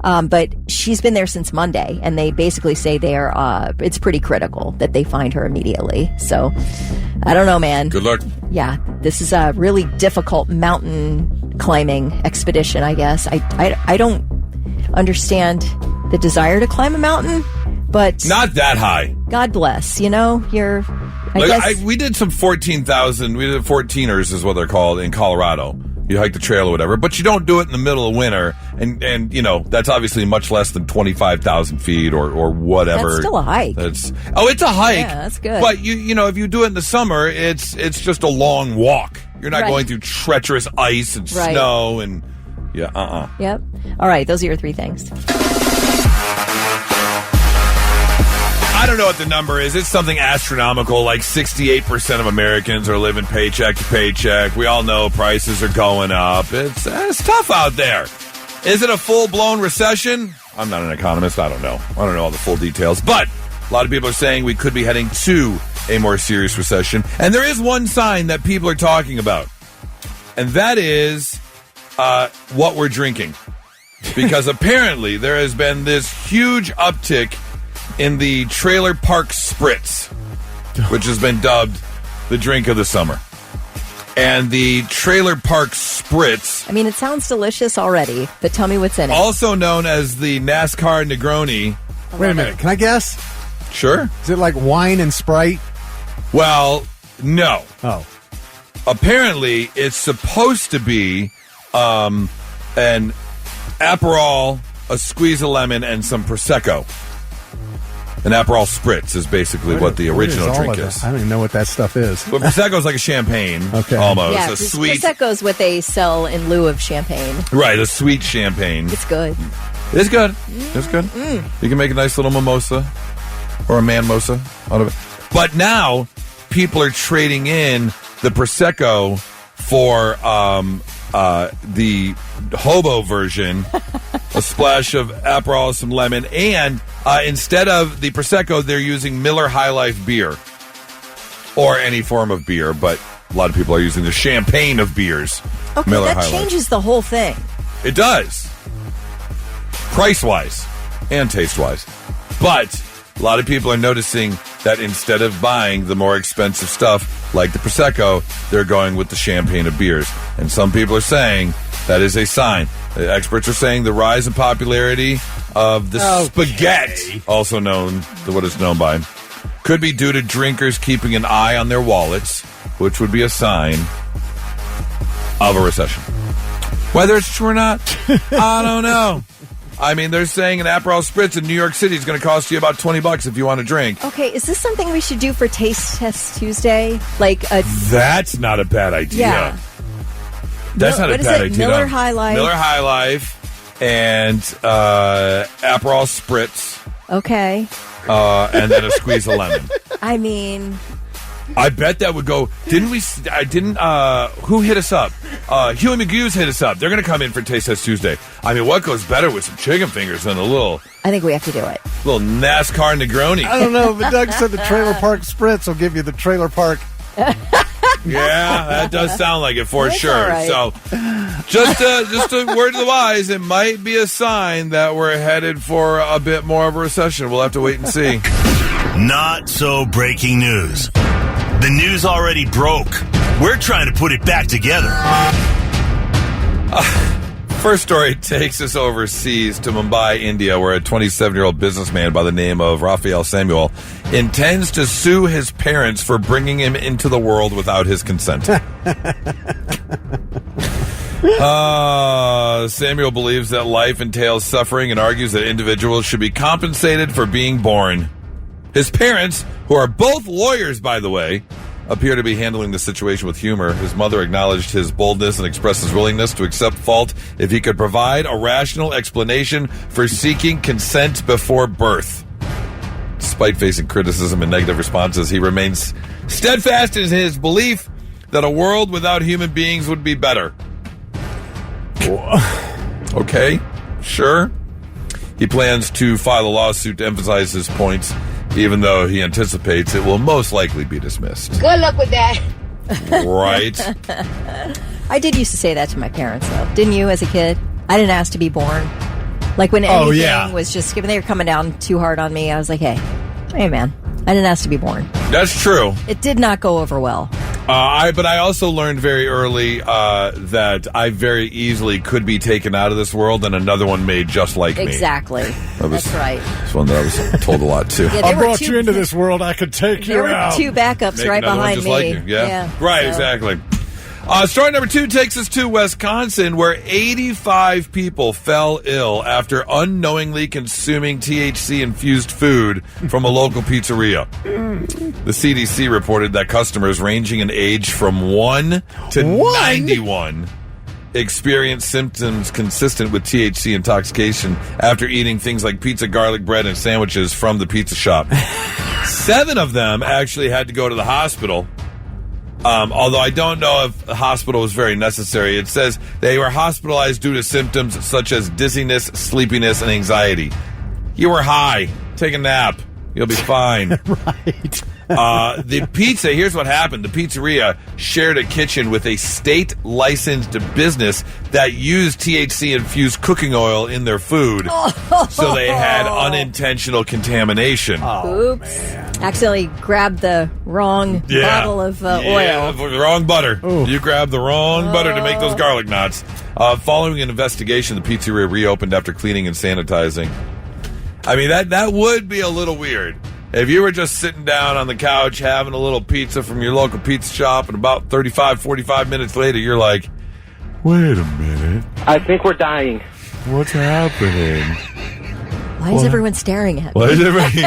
But she's been there since Monday, and they basically say it's pretty critical that they find her immediately. So, I don't know, man. Good luck. Yeah, this is a really difficult mountain climbing expedition, I guess. I don't understand the desire to climb a mountain, but... Not that high. God bless, you're... We did some 14,000, we did 14ers is what they're called in Colorado. You hike the trail or whatever, but you don't do it in the middle of winter, and that's obviously much less than 25,000 feet or whatever. That's still a hike. It's a hike. Yeah, that's good. But if you do it in the summer, it's just a long walk. You're not going through treacherous ice and snow and Yep. All right, those are your three things. I don't know what the number is. It's something astronomical. Like 68% of Americans are living paycheck to paycheck. We all know prices are going up. It's tough out there. Is it a full-blown recession? I'm not an economist. I don't know. I don't know all the full details. But a lot of people are saying we could be heading to a more serious recession. And there is one sign that people are talking about. And that is what we're drinking. Because apparently there has been this huge uptick in the trailer park spritz, which has been dubbed the drink of the summer. And the trailer park spritz... I mean, it sounds delicious already, but tell me what's in it. Also known as the NASCAR Negroni. Wait a minute, can I guess? Sure. Is it like wine and Sprite? Well, no. Oh. Apparently, it's supposed to be an Aperol, a squeeze of lemon, and some Prosecco. An Aperol Spritz is basically what the original drink is. I don't even know what that stuff is. But Prosecco is like a champagne, almost. Yeah, a sweet. Prosecco is what they sell in lieu of champagne. Right, a sweet champagne. It's good. It's good. It's good. You can make a nice little mimosa or a man-mosa out of it. But now people are trading in the Prosecco for the hobo version, a splash of Aperol, some lemon, and instead of the Prosecco, they're using Miller High Life beer or any form of beer, but a lot of people are using the champagne of beers. Okay, Miller that High changes Life. The whole thing. It does. Price-wise and taste-wise. But a lot of people are noticing that instead of buying the more expensive stuff like the Prosecco, they're going with the champagne of beers. And some people are saying that is a sign. The experts are saying the rise in popularity of the spaghetti, also known to what it's known by, could be due to drinkers keeping an eye on their wallets, which would be a sign of a recession. Whether it's true or not, I don't know. I mean, they're saying an Aperol Spritz in New York City is going to cost you about $20 if you want to drink. Okay, is this something we should do for Taste Test Tuesday? That's not a bad idea. Yeah. That's not a bad idea. Miller High Life. Miller High Life. and Aperol Spritz, Okay. and then a squeeze of lemon. I mean, I bet that would go. Didn't we? Who hit us up? Huey McGue's hit us up. They're going to come in for Taste Test Tuesday. I mean, what goes better with some chicken fingers than a little I think we have to do it. NASCAR Negroni? I don't know, but Doug said the Trailer Park Spritz will give you the Trailer Park. Yeah, that does sound like it for That's sure. all right. So, just a word to the wise, it might be a sign that we're headed for a bit more of a recession. We'll have to wait and see. Not so breaking news. The news already broke. We're trying to put it back together. First story takes us overseas to Mumbai, India, where a 27-year-old businessman by the name of Raphael Samuel intends to sue his parents for bringing him into the world without his consent. Samuel believes that life entails suffering and argues that individuals should be compensated for being born. His parents, who are both lawyers, by the way, appear to be handling the situation with humor. His mother acknowledged his boldness and expressed his willingness to accept fault if he could provide a rational explanation for seeking consent before birth. Despite facing criticism and negative responses, he remains steadfast in his belief that a world without human beings would be better. Okay, sure. He plans to file a lawsuit to emphasize his points, even though he anticipates it will most likely be dismissed. Good luck with that. Right? I did used to say that to my parents, though. Didn't you, as a kid? I didn't ask to be born. Like, when anything was just given, they were coming down too hard on me, I was like, hey, man, I didn't ask to be born. That's true. It did not go over well. But I also learned very early that I very easily could be taken out of this world and another one made just like me. Exactly. That's right. It's one that I was told a lot, too. Yeah, I brought you into this world. I could take you out. There were two backups Make right another one behind just me. like you. Yeah. Right, exactly. Story number 2 takes us to Wisconsin, where 85 people fell ill after unknowingly consuming THC-infused food from a local pizzeria. The CDC reported that customers ranging in age from 1 to 91 experienced symptoms consistent with THC intoxication after eating things like pizza, garlic bread, and sandwiches from the pizza shop. 7 of them actually had to go to the hospital. Although I don't know if the hospital was very necessary. It says they were hospitalized due to symptoms such as dizziness, sleepiness, and anxiety. You were high. Take a nap. You'll be fine. Right. The pizza, here's what happened. The pizzeria shared a kitchen with a state-licensed business that used THC-infused cooking oil in their food. So they had unintentional contamination. Oops. Man. Accidentally grabbed the wrong bottle of oil. Yeah, the wrong butter. Ooh. You grabbed the wrong butter to make those garlic knots. Following an investigation, the pizzeria reopened after cleaning and sanitizing. I mean, that would be a little weird. If you were just sitting down on the couch having a little pizza from your local pizza shop, and about 45 minutes later, you're like, wait a minute. I think we're dying. What's happening? Why is everyone staring at me? Why is everybody...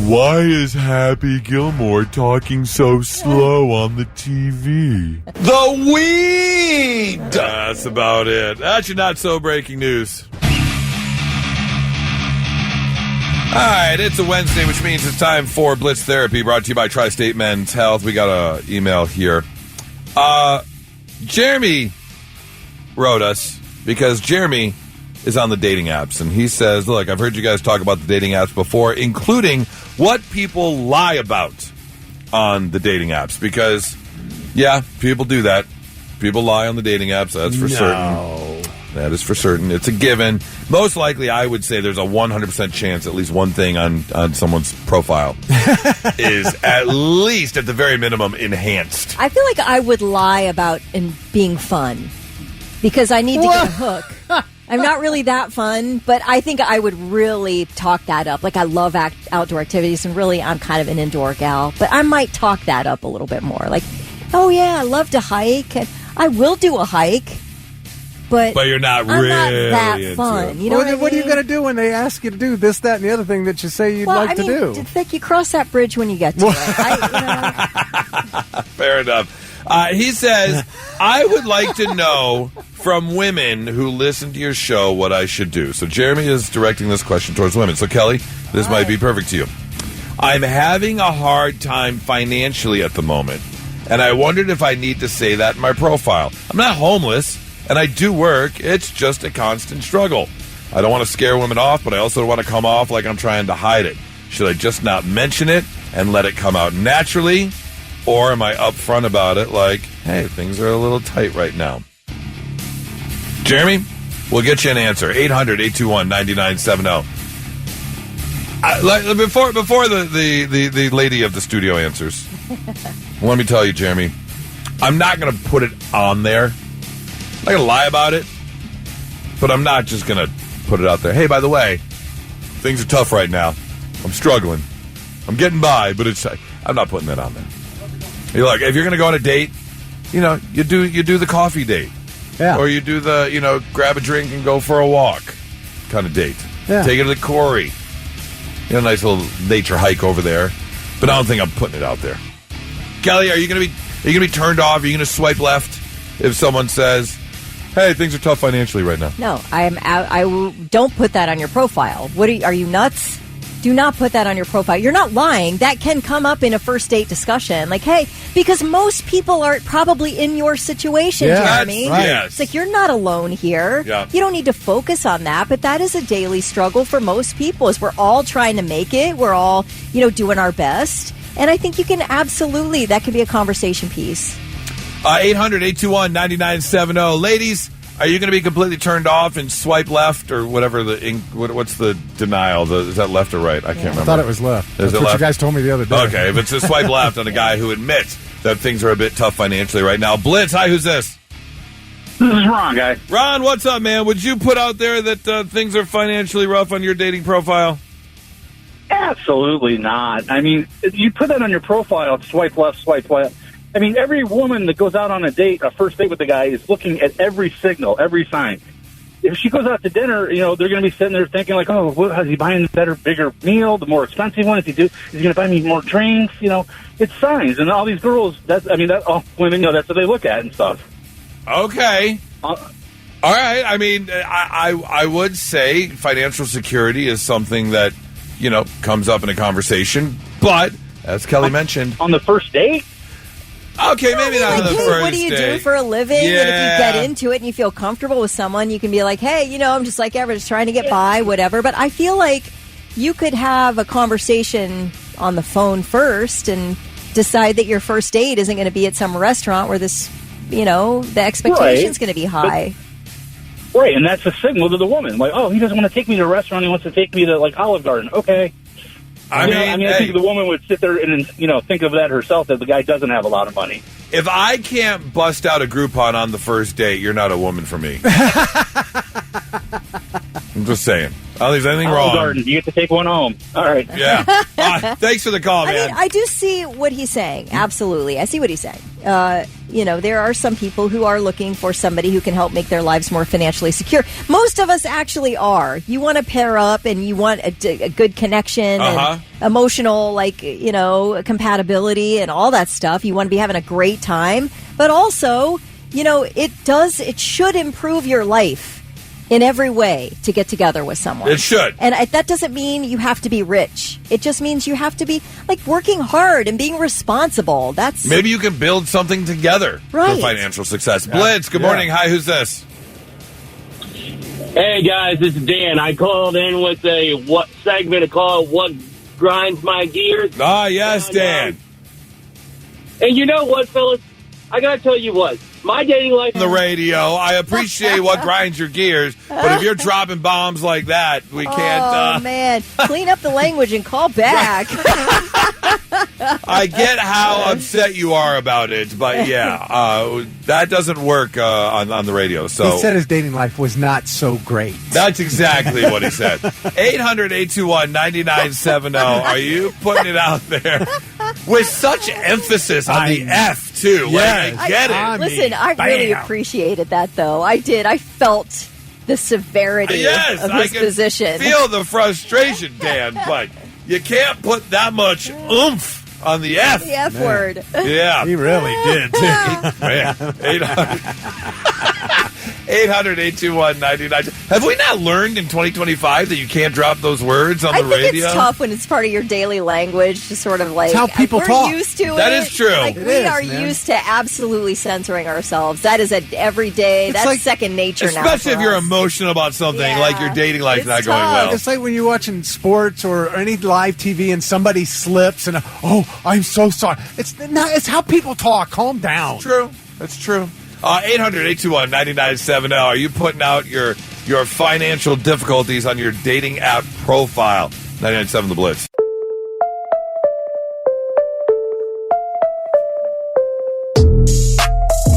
Why is Happy Gilmore talking so slow on the TV? The weed! That's about it. That's your not so breaking news. All right, it's a Wednesday, which means it's time for Blitz Therapy, brought to you by Tri-State Men's Health. We got an email here. Jeremy wrote us because Jeremy is on the dating apps, and he says, look, I've heard you guys talk about the dating apps before, including what people lie about on the dating apps, because, yeah, people do that. People lie on the dating apps, that's for certain. That is for certain. It's a given. Most likely, I would say there's a 100% chance at least one thing on someone's profile is at least, at the very minimum, enhanced. I feel like I would lie about being fun because I need to get a hook. I'm not really that fun, but I think I would really talk that up. Like, I love outdoor activities, and really, I'm kind of an indoor gal. But I might talk that up a little bit more. Like, oh, yeah, I love to hike. And I will do a hike. But you're not I'm really not that fun. You know what are you going to do when they ask you to do this, that, and the other thing that you say you'd like to do? I think you cross that bridge when you get to it. Fair enough. He says, I would like to know from women who listen to your show what I should do. So Jeremy is directing this question towards women. So Kelly, this might be perfect to you. I'm having a hard time financially at the moment, and I wondered if I need to say that in my profile. I'm not homeless, and I do work. It's just a constant struggle. I don't want to scare women off, but I also don't want to come off like I'm trying to hide it. Should I just not mention it and let it come out naturally? Or am I upfront about it like, hey, things are a little tight right now? Jeremy, we'll get you an answer. 800-821-9970. Before the lady of the studio answers, let me tell you, Jeremy, I'm not going to put it on there. I'm not going to lie about it, but I'm not just going to put it out there. Hey, by the way, things are tough right now. I'm struggling. I'm getting by, but I'm not putting that on there. Hey, look, if you're going to go on a date, you do the coffee date. Yeah. Or you do the, grab a drink and go for a walk kind of date. Yeah. Take it to the quarry. A nice little nature hike over there. But I don't think I'm putting it out there. Kelly, are you going to be turned off? Are you going to swipe left if someone says, hey, things are tough financially right now? No, don't put that on your profile. Are you nuts? Do not put that on your profile. You're not lying. That can come up in a first date discussion. Like, hey, because most people are probably in your situation, Jeremy. Right. Yes. It's like, you're not alone here. Yeah. You don't need to focus on that, but that is a daily struggle for most people, is we're all trying to make it. We're all, doing our best. And I think you can absolutely, that can be a conversation piece. 800-821-9970. Ladies, are you going to be completely turned off and swipe left or whatever what's the denial? Is that left or right? I can't remember. I thought it was left. Is That's it what left? you guys told me the other day. Okay, if it's a swipe left on a guy who admits that things are a bit tough financially right now. Blitz, hi, who's this? This is Ron, guys. Ron, what's up, man? Would you put out there that things are financially rough on your dating profile? Absolutely not. I mean, you put that on your profile, swipe left, swipe left. I mean, every woman that goes out on a first date with the guy, is looking at every signal, every sign. If she goes out to dinner, they're going to be sitting there thinking like, oh, is he buying the better, bigger meal, the more expensive one? Is he going to buy me more drinks? It's signs. And all these girls, all women, that's what they look at and stuff. Okay. All right. I mean, I would say financial security is something that, comes up in a conversation. But, as Kelly mentioned. On the first date? Okay, maybe not on the first date. What do you do for a living? Yeah. And if you get into it and you feel comfortable with someone, you can be like, hey, I'm just like ever, just trying to get by, whatever. But I feel like you could have a conversation on the phone first and decide that your first date isn't going to be at some restaurant where this, the expectation's going to be high. Right, and that's a signal to the woman. Like, oh, he doesn't want to take me to a restaurant. He wants to take me to, Olive Garden. Okay. I think the woman would sit there and, think of that herself, that the guy doesn't have a lot of money. If I can't bust out a Groupon on the first date, you're not a woman for me. I'm just saying. I don't think there's anything wrong. Garden, you get to take one home. All right. Yeah. Thanks for the call, man. I do see what he's saying. Absolutely. I see what he's saying. There are some people who are looking for somebody who can help make their lives more financially secure. Most of us actually are. You want to pair up and you want a good connection and emotional, compatibility and all that stuff. You want to be having a great time. But also, it should improve your life in every way to get together with someone. It should. And that doesn't mean you have to be rich. It just means you have to be working hard and being responsible. Maybe you can build something together for financial success. Yeah. Blitz, good morning. Hi, who's this? Hey guys, this is Dan. I called in with a segment called "What Grinds My Gears." Ah, yes, Dan. And you know what, fellas? I gotta tell you what. My dating life... On the radio, I appreciate what grinds your gears, but if you're dropping bombs like that, we can't... Oh, man. Clean up the language and call back. I get how upset you are about it, but that doesn't work on the radio. So he said his dating life was not so great. That's exactly what he said. 800-821-9970. Are you putting it out there with such emphasis on the F, too? Yes. I get it. Listen, I really appreciated that, though. I did. I felt the severity of his position. I can feel the frustration, Dan, but you can't put that much oomph on the F. The F word. Yeah. He really did, too. Man, 800-821-99. Have we not learned in 2025 that you can't drop those words on the radio? I think it's tough when it's part of your daily language to sort of like... It's how people talk. We're used to it. That is true. Like, It we is, are man. used to absolutely censoring ourselves. That is an everyday... That's like- second nature now. Especially if for you're us. emotional about something, like your dating life It's not going tough. well. It's like when you're watching sports or any live TV and somebody slips and, I'm so sorry. It's how people talk. Calm down. True. That's true. 800-821-9970. Are you putting out your financial difficulties on your dating app profile? 99.7 The Blitz.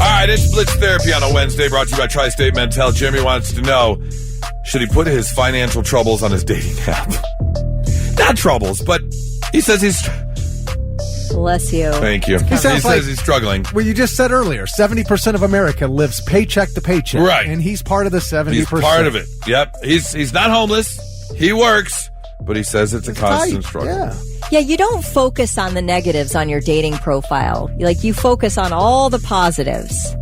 All right, it's Blitz Therapy on a Wednesday, brought to you by Tri-State Mentel. Jimmy wants to know, should he put his financial troubles on his dating app? Not troubles, but he says he's... Bless you. Thank you. He sounds says like- he's struggling. Well, you just said earlier, 70% of America lives paycheck to paycheck. Right. And he's part of the 70%. He's part of it. Yep. He's not homeless. He works, but he says it's a constant struggle. Yeah. Yeah, you don't focus on the negatives on your dating profile. Like, you focus on all the positives.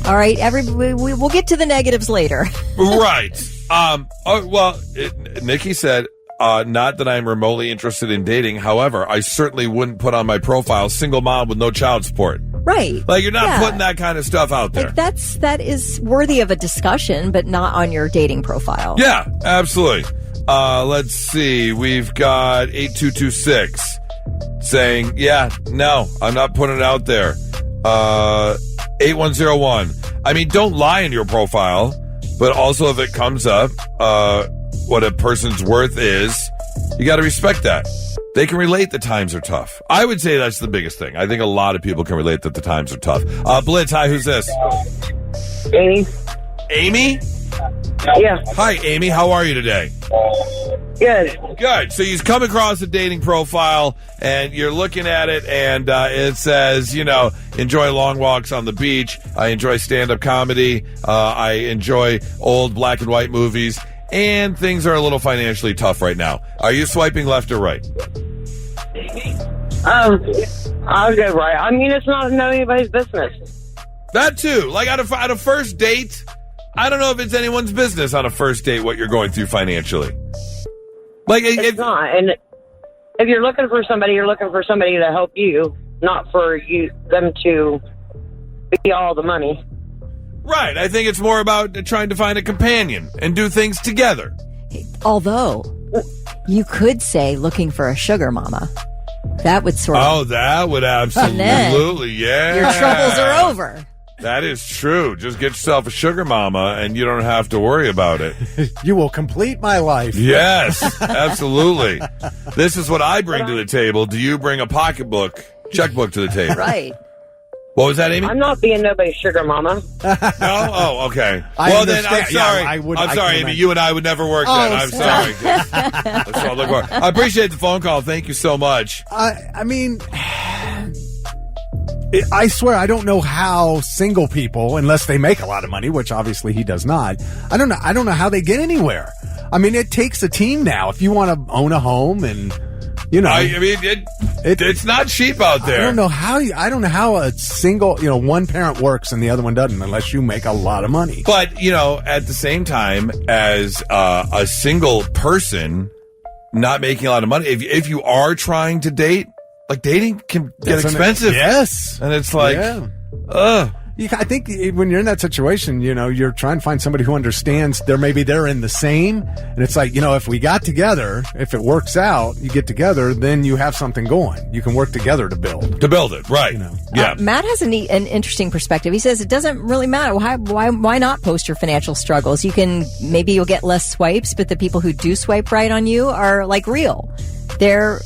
All right? We'll get to the negatives later. Right. Nikki said, not that I'm remotely interested in dating. However, I certainly wouldn't put on my profile single mom with no child support. Right. Like, you're not Yeah. putting that kind of stuff out there. Like, that is worthy of a discussion, but not on your dating profile. Yeah, absolutely. Let's see. We've got 8226 saying, yeah, no, I'm not putting it out there. 8101. I mean, don't lie in your profile, but also if it comes up, what a person's worth is, you got to respect that. They can relate that times are tough. I would say that's the biggest thing. I think a lot of people can relate that the times are tough. Blitz, hi, who's this? Amy. Amy? Yeah. Hi, Amy. How are you today? Good. Good. So you've come across a dating profile, and you're looking at it, and it says, enjoy long walks on the beach. I enjoy stand-up comedy. I enjoy old black and white movies. And things are a little financially tough right now. Are you swiping left or right? I'll go right. I mean, it's not anybody's business. That too. Like on a first date, I don't know if it's anyone's business on a first date what you're going through financially. Like It's not. And if you're looking for somebody, you're looking for somebody to help you, not for them to be all the money. Right. I think it's more about trying to find a companion and do things together. Although, you could say looking for a sugar mama. That would sort of... Oh, that would absolutely, yeah. Your troubles are over. That is true. Just get yourself a sugar mama and you don't have to worry about it. You will complete my life. Yes, absolutely. This is what I bring to the table. Do you bring a checkbook to the table? Right. What was that, Amy? I'm not being nobody's sugar mama. No? Oh, okay. I Well, then, I'm understand. sorry. Yeah, I'm sorry, Amy. You and I would never work then. I'm sorry. That's all I look for. I appreciate the phone call. Thank you so much. I mean, I swear I don't know how single people, unless they make a lot of money, which obviously he does not. I don't know how they get anywhere. I mean, it takes a team now. If you want to own a home and, I mean, it's not cheap out there. I don't know how a single, one parent works and the other one doesn't unless you make a lot of money. But, at the same time, as a single person not making a lot of money, if you are trying to date, like dating can get expensive. Yes. And it's like, I think when you're in that situation, you're trying to find somebody who understands maybe they're in the same. And it's like, if we got together, if it works out, you get together, then you have something going. You can work together to build. To build it, right. Yeah. Matt has an interesting perspective. He says it doesn't really matter. Why not post your financial struggles? Maybe you'll get less swipes, but the people who do swipe right on you are like real. They're,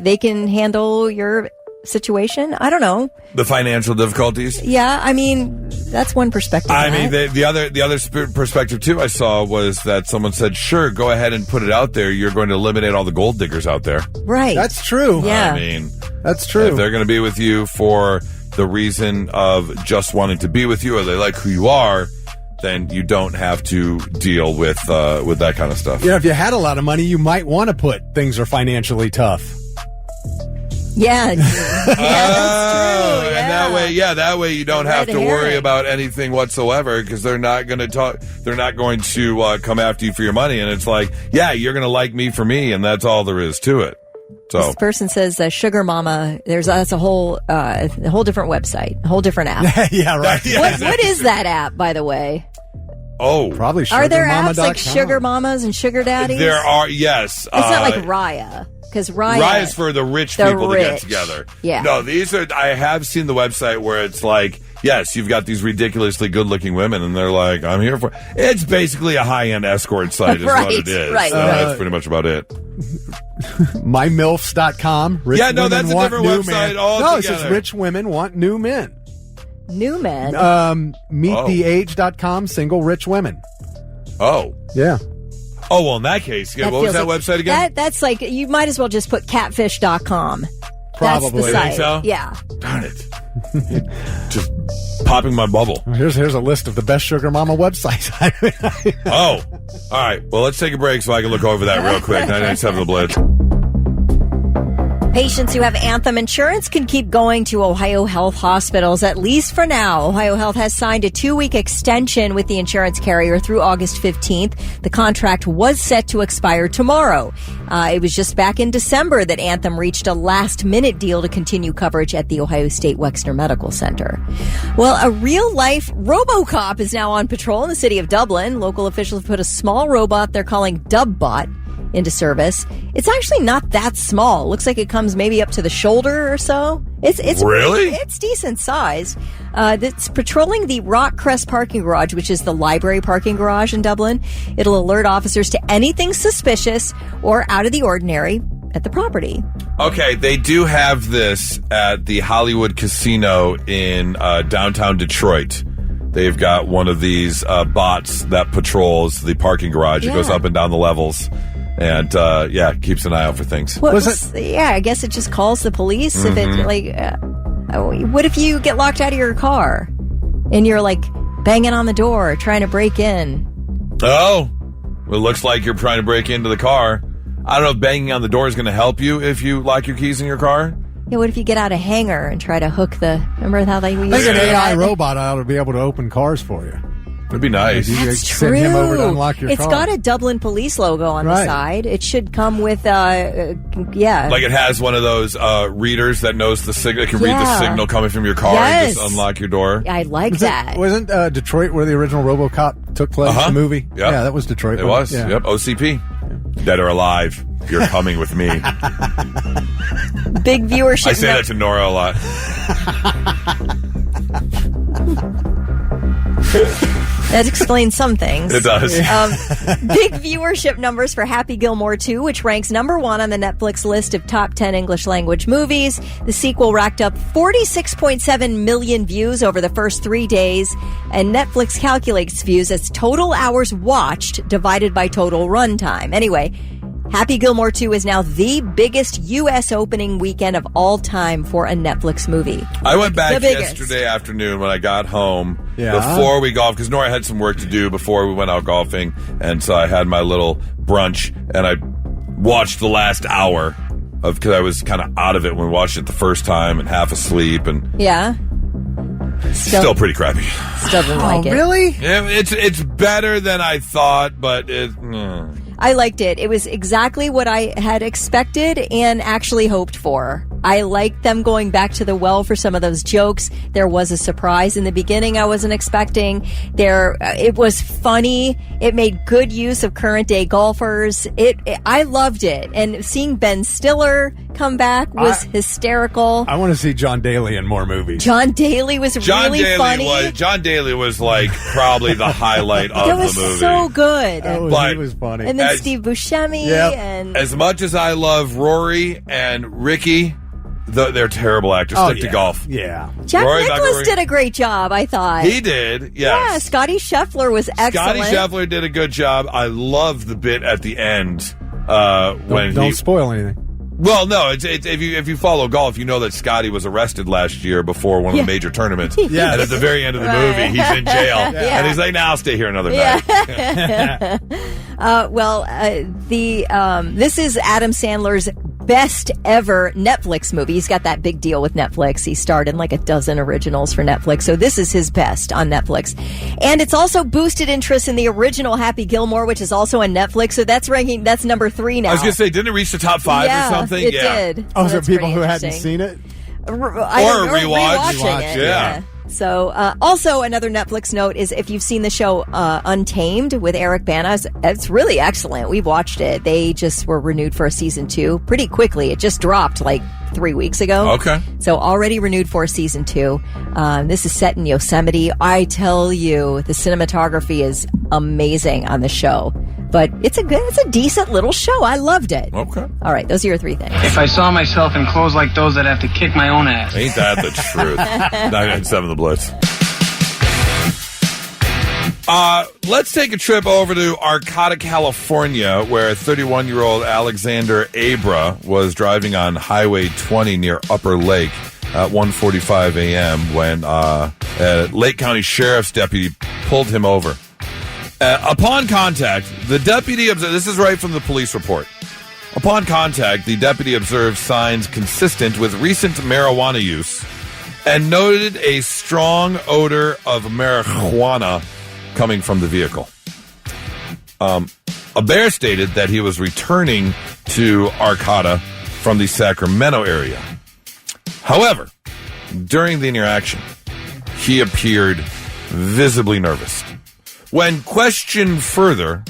they can handle your situation. I don't know. The financial difficulties. Yeah, I mean, that's one perspective. I mean, the other perspective too I saw was that someone said, "Sure, go ahead and put it out there. You're going to eliminate all the gold diggers out there." Right. That's true. Yeah. I mean, that's true. If they're going to be with you for the reason of just wanting to be with you, or they like who you are, then you don't have to deal with that kind of stuff. If you had a lot of money, you might want to put things are financially tough. Yeah. That's true. And that way you don't have to worry about anything whatsoever because they're not going to talk. They're not going to come after you for your money. And it's like, yeah, you're going to like me for me, and that's all there is to it. So this person says Sugar Mama. That's a whole different website, a whole different app. Yeah, right. What is that app, by the way? Oh, probably. Are there apps like sugarmama.com. Sugar Mamas and Sugar Daddies? There are. Yes, it's not like Raya. Because Raya's for the rich people to get together. Yeah. No, these are. I have seen the website where it's like, yes, you've got these ridiculously good-looking women, and they're like, I'm here for. It's basically a high-end escort site, is what it is. Right. That's pretty much about it. MyMilfs.com. Rich Yeah, no, women that's a want different new website men. altogether. No, it says rich women want new men. New men. Meettheage.com. Single rich women. Oh. Yeah. Oh, well, in that case, what was that website again? That's like, you might as well just put catfish.com. Probably. That's the site. Think so? Yeah. Darn it. Just popping my bubble. Here's a list of the best Sugar Mama websites. Oh. All right. Well, let's take a break so I can look over that real quick. 997 The Blitz. Patients who have Anthem insurance can keep going to Ohio Health hospitals, at least for now. Ohio Health has signed a 2-week extension with the insurance carrier through August 15th. The contract was set to expire tomorrow. It was just back in December that Anthem reached a last-minute deal to continue coverage at the Ohio State Wexner Medical Center. Well, a real-life RoboCop is now on patrol in the city of Dublin. Local officials have put a small robot they're calling Dubbot into service. It's actually not that small. Looks like it comes maybe up to the shoulder or so. It's really? It's decent size. It's patrolling the Rock Crest parking garage, which is the library parking garage in Dublin. It'll alert officers to anything suspicious or out of the ordinary at the property. Okay, they do have this at the Hollywood Casino in downtown Detroit. They've got one of these bots that patrols the parking garage. It goes up and down the levels. And, keeps an eye out for things. I guess it just calls the police if it, what if you get locked out of your car and you're, banging on the door trying to break in? Oh, well, it looks like you're trying to break into the car. I don't know if banging on the door is going to help you if you lock your keys in your car. Yeah, what if you get out a hanger and try to hook remember how they used I think an AI robot ought to be able to open cars for you. It'd be nice. That's Send him over to unlock your It's car. got a Dublin police logo on the side. It should come with, Like it has one of those readers that knows the signal. It can read the signal coming from your car and just unlock your door. I like that. Wasn't Detroit where the original RoboCop took place, the movie? Yep. Yeah, that was Detroit. It was. Yeah. Yep. OCP. Dead or alive, you're coming with me. Big viewership. I say that to Nora a lot. That explains some things. It does. Big viewership numbers for Happy Gilmore 2, which ranks number 1 on the Netflix list of top 10 English language movies. The sequel racked up 46.7 million views over the first 3 days, and Netflix calculates views as total hours watched divided by total runtime. Anyway, Happy Gilmore 2 is now the biggest U.S. opening weekend of all time for a Netflix movie. I went back yesterday afternoon when I got home before we golfed, because Nora had some work to do before we went out golfing, and so I had my little brunch, and I watched the last hour because I was kind of out of it when we watched it the first time and half asleep, and still pretty crappy. Still didn't like it. Really? Yeah, it's better than I thought, but I liked it. It was exactly what I had expected and actually hoped for. I liked them going back to the well for some of those jokes. There was a surprise in the beginning I wasn't expecting. It was funny. It made good use of current day golfers. I loved it. And seeing Ben Stiller come back was hysterical. I want to see John Daly in more movies. John Daly was really funny. John Daly was like probably the highlight of the movie. It was so good. He was funny. And then Steve Buscemi. And as much as I love Rory and Ricky, they're terrible actors. Stick to golf. Yeah. Jack Nicklaus did a great job, I thought. He did, yes. Yeah, Scotty Scheffler was excellent. Scotty Scheffler did a good job. I love the bit at the end when don't spoil anything. Well, no, it's if you follow golf, you know that Scotty was arrested last year before one of the major tournaments. Yes. And at the very end of the movie, he's in jail. And he's like, I'll stay here another night. This is Adam Sandler's best ever Netflix movie. He's got that big deal with Netflix. He starred in like a dozen originals for Netflix. So this is his best on Netflix. And it's also boosted interest in the original Happy Gilmore, which is also on Netflix. So that's number 3 now. I was going to say, didn't it reach the top 5 or something? It did. Oh, so that's people who hadn't seen it? Or rewatching it. Yeah. So, also another Netflix note is if you've seen the show Untamed with Eric Bana, it's really excellent. We've watched it. They just were renewed for a season 2 pretty quickly. It just dropped like 3 weeks ago. Okay. So already renewed for season 2. This is set in Yosemite. I tell you, the cinematography is amazing on the show. But it's a decent little show. I loved it. Okay. All right, those are your 3 things. If I saw myself in clothes like those, I'd have to kick my own ass. Ain't that the truth? 997 The Blitz. Let's take a trip over to Arcata, California, where 31-year-old Alexander Abra was driving on Highway 20 near Upper Lake at 1:45 a.m. when a Lake County Sheriff's deputy pulled him over. Upon contact, the deputy observed, this is right from the police report. Upon contact, the deputy observed signs consistent with recent marijuana use and noted a strong odor of marijuana coming from the vehicle. Abair stated that he was returning to Arcata from the Sacramento area. However, during the interaction, he appeared visibly nervous. When questioned further,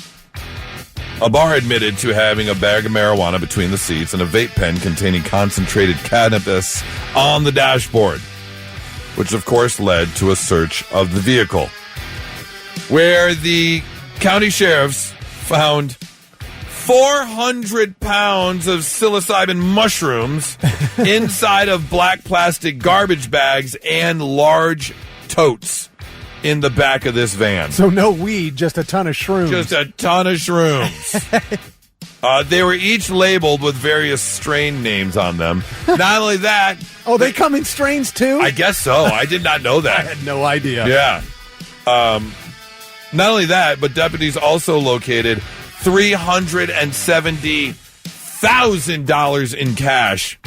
Abar admitted to having a bag of marijuana between the seats and a vape pen containing concentrated cannabis on the dashboard, which of course led to a search of the vehicle, where the county sheriffs found 400 pounds of psilocybin mushrooms inside of black plastic garbage bags and large totes in the back of this van. So no weed, just a ton of shrooms. Just a ton of shrooms. They were each labeled with various strain names on them. Not only that... Oh, they come in strains too? I guess so. I did not know that. I had no idea. Yeah. Not only that, but deputies also located $370,000 in cash,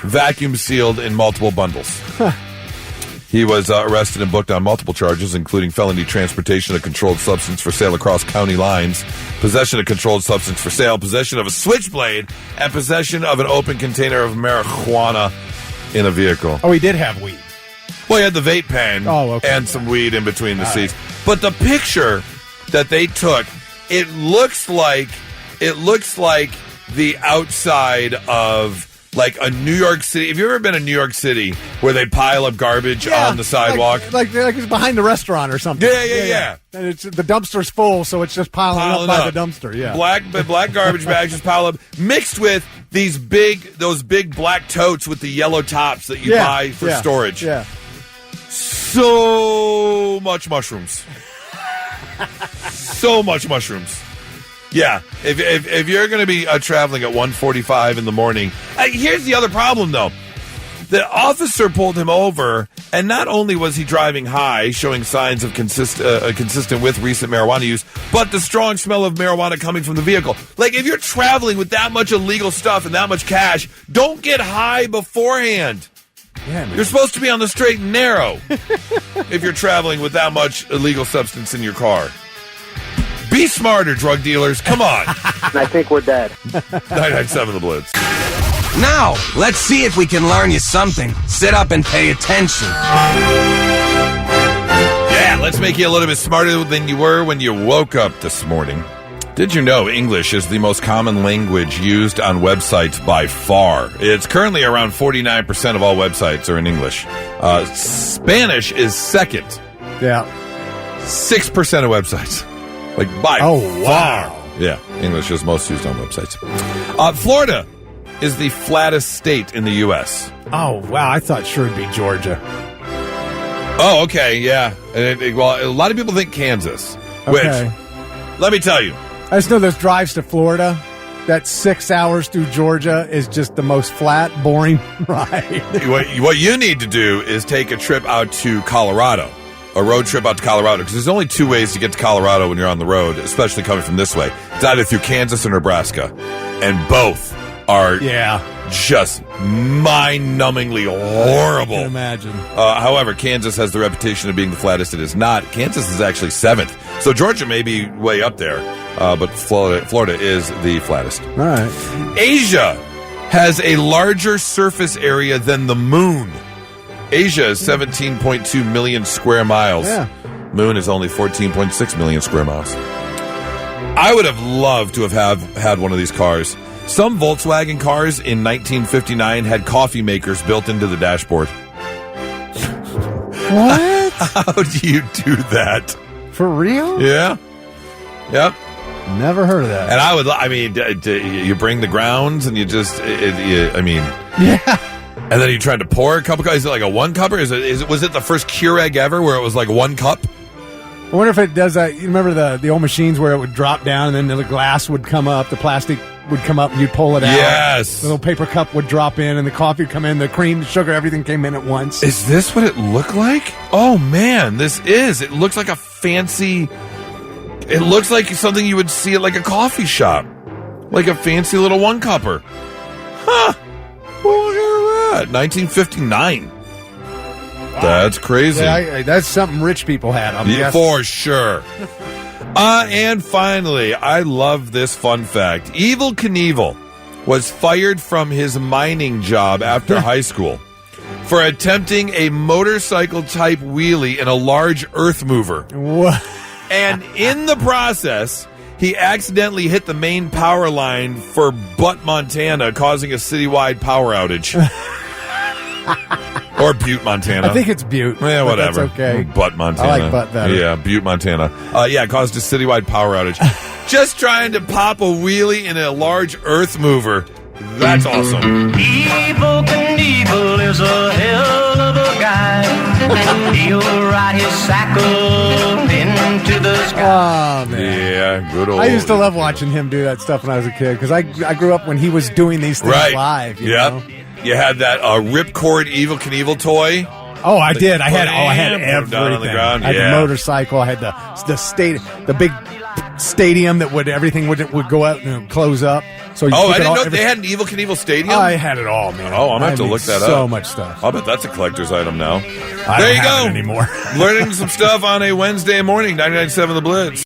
vacuum sealed in multiple bundles. He was arrested and booked on multiple charges, including felony transportation of controlled substance for sale across county lines, possession of controlled substance for sale, possession of a switchblade, and possession of an open container of marijuana in a vehicle. Oh, he did have weed. Well, he had the vape pen and some weed in between the seats. But the picture that they took, it looks like the outside of like a New York City. Have you ever been in New York City where they pile up garbage on the sidewalk? Like it's behind the restaurant or something. Yeah. And the dumpster's full, so it's just piling up by the dumpster. Yeah, black garbage bags just pile up, mixed with those big black totes with the yellow tops that you buy for storage. Yeah, so much mushrooms. So much mushrooms. Yeah, if you're going to be traveling at 1:45 in the morning, here's the other problem though. The officer pulled him over, and not only was he driving high, showing signs of consistent with recent marijuana use, but the strong smell of marijuana coming from the vehicle. Like, if you're traveling with that much illegal stuff and that much cash, don't get high beforehand. Yeah, man. You're supposed to be on the straight and narrow if you're traveling with that much illegal substance in your car. Be smarter, drug dealers. Come on. I think we're dead. 997 The Blitz. Now, let's see if we can learn you something. Sit up and pay attention. Yeah, let's make you a little bit smarter than you were when you woke up this morning. Did you know English is the most common language used on websites by far? It's currently around 49% of all websites are in English. Spanish is second. Yeah. 6% of websites. Like, by far. Yeah, English is most used on websites. Florida is the flattest state in the U.S. Oh, wow. I thought sure it'd be Georgia. Oh, okay, yeah. Well, a lot of people think Kansas. Okay. Which, let me tell you. I just know those drives to Florida, that 6 hours through Georgia is just the most flat, boring ride. What you need to do is take a trip out to Colorado. A road trip out to Colorado, because there's only 2 ways to get to Colorado when you're on the road, especially coming from this way. It's either through Kansas or Nebraska, and both are just mind-numbingly horrible. I can imagine. However, Kansas has the reputation of being the flattest. It is not. Kansas is actually 7th. So Georgia may be way up there, but Florida is the flattest. All right. Asia has a larger surface area than the moon. Asia is 17.2 million square miles. Yeah. Moon is only 14.6 million square miles. I would have loved to have had one of these cars. Some Volkswagen cars in 1959 had coffee makers built into the dashboard. What? How do you do that? For real? Yeah. Yep. Never heard of that. And you bring the grounds and you just, yeah. And then you tried to pour a cup of coffee. Is it like a 1 cupper? Was it the first Keurig ever where it was like 1 cup? I wonder if it does that. You remember the old machines where it would drop down and then the glass would come up, the plastic would come up and you'd pull it out. Yes. The little paper cup would drop in and the coffee would come in, the cream, the sugar, everything came in at once. Is this what it looked like? Oh, man, It looks like a fancy... It looks like something you would see at like a coffee shop. Like a fancy little 1-cupper. Huh. Well, look at that. 1959. That's crazy. Yeah, that's something rich people had. For sure. And finally, I love this fun fact. Evel Knievel was fired from his mining job after high school for attempting a motorcycle-type wheelie in a large earth mover. What? And in the process, he accidentally hit the main power line for Butte, Montana, causing a citywide power outage. Or Butte, Montana. I think it's Butte. Yeah, whatever. That's okay. Butte, Montana. I like Butte better. Yeah, Butte, Montana. It caused a citywide power outage. Just trying to pop a wheelie in a large earth mover. That's awesome. Evel Knievel is a hell of a guy. He'll ride his cycle into the sky. Oh, man. Yeah, good old. I used to love watching him do that stuff when I was a kid because I grew up when he was doing these things live. You know? You had that ripcord Evel Knievel toy. Oh, I did. I had everything. Down on the ground. I had the motorcycle. I had the big stadium that everything would go out and close up. So I didn't know they had an Evel Knievel stadium. I had it all, man. Oh, I'm gonna have to look that up. So much stuff. I'll bet that's a collector's item now. I there don't you have go. it anymore. Learning some stuff on a Wednesday morning. 99.7 The Blitz.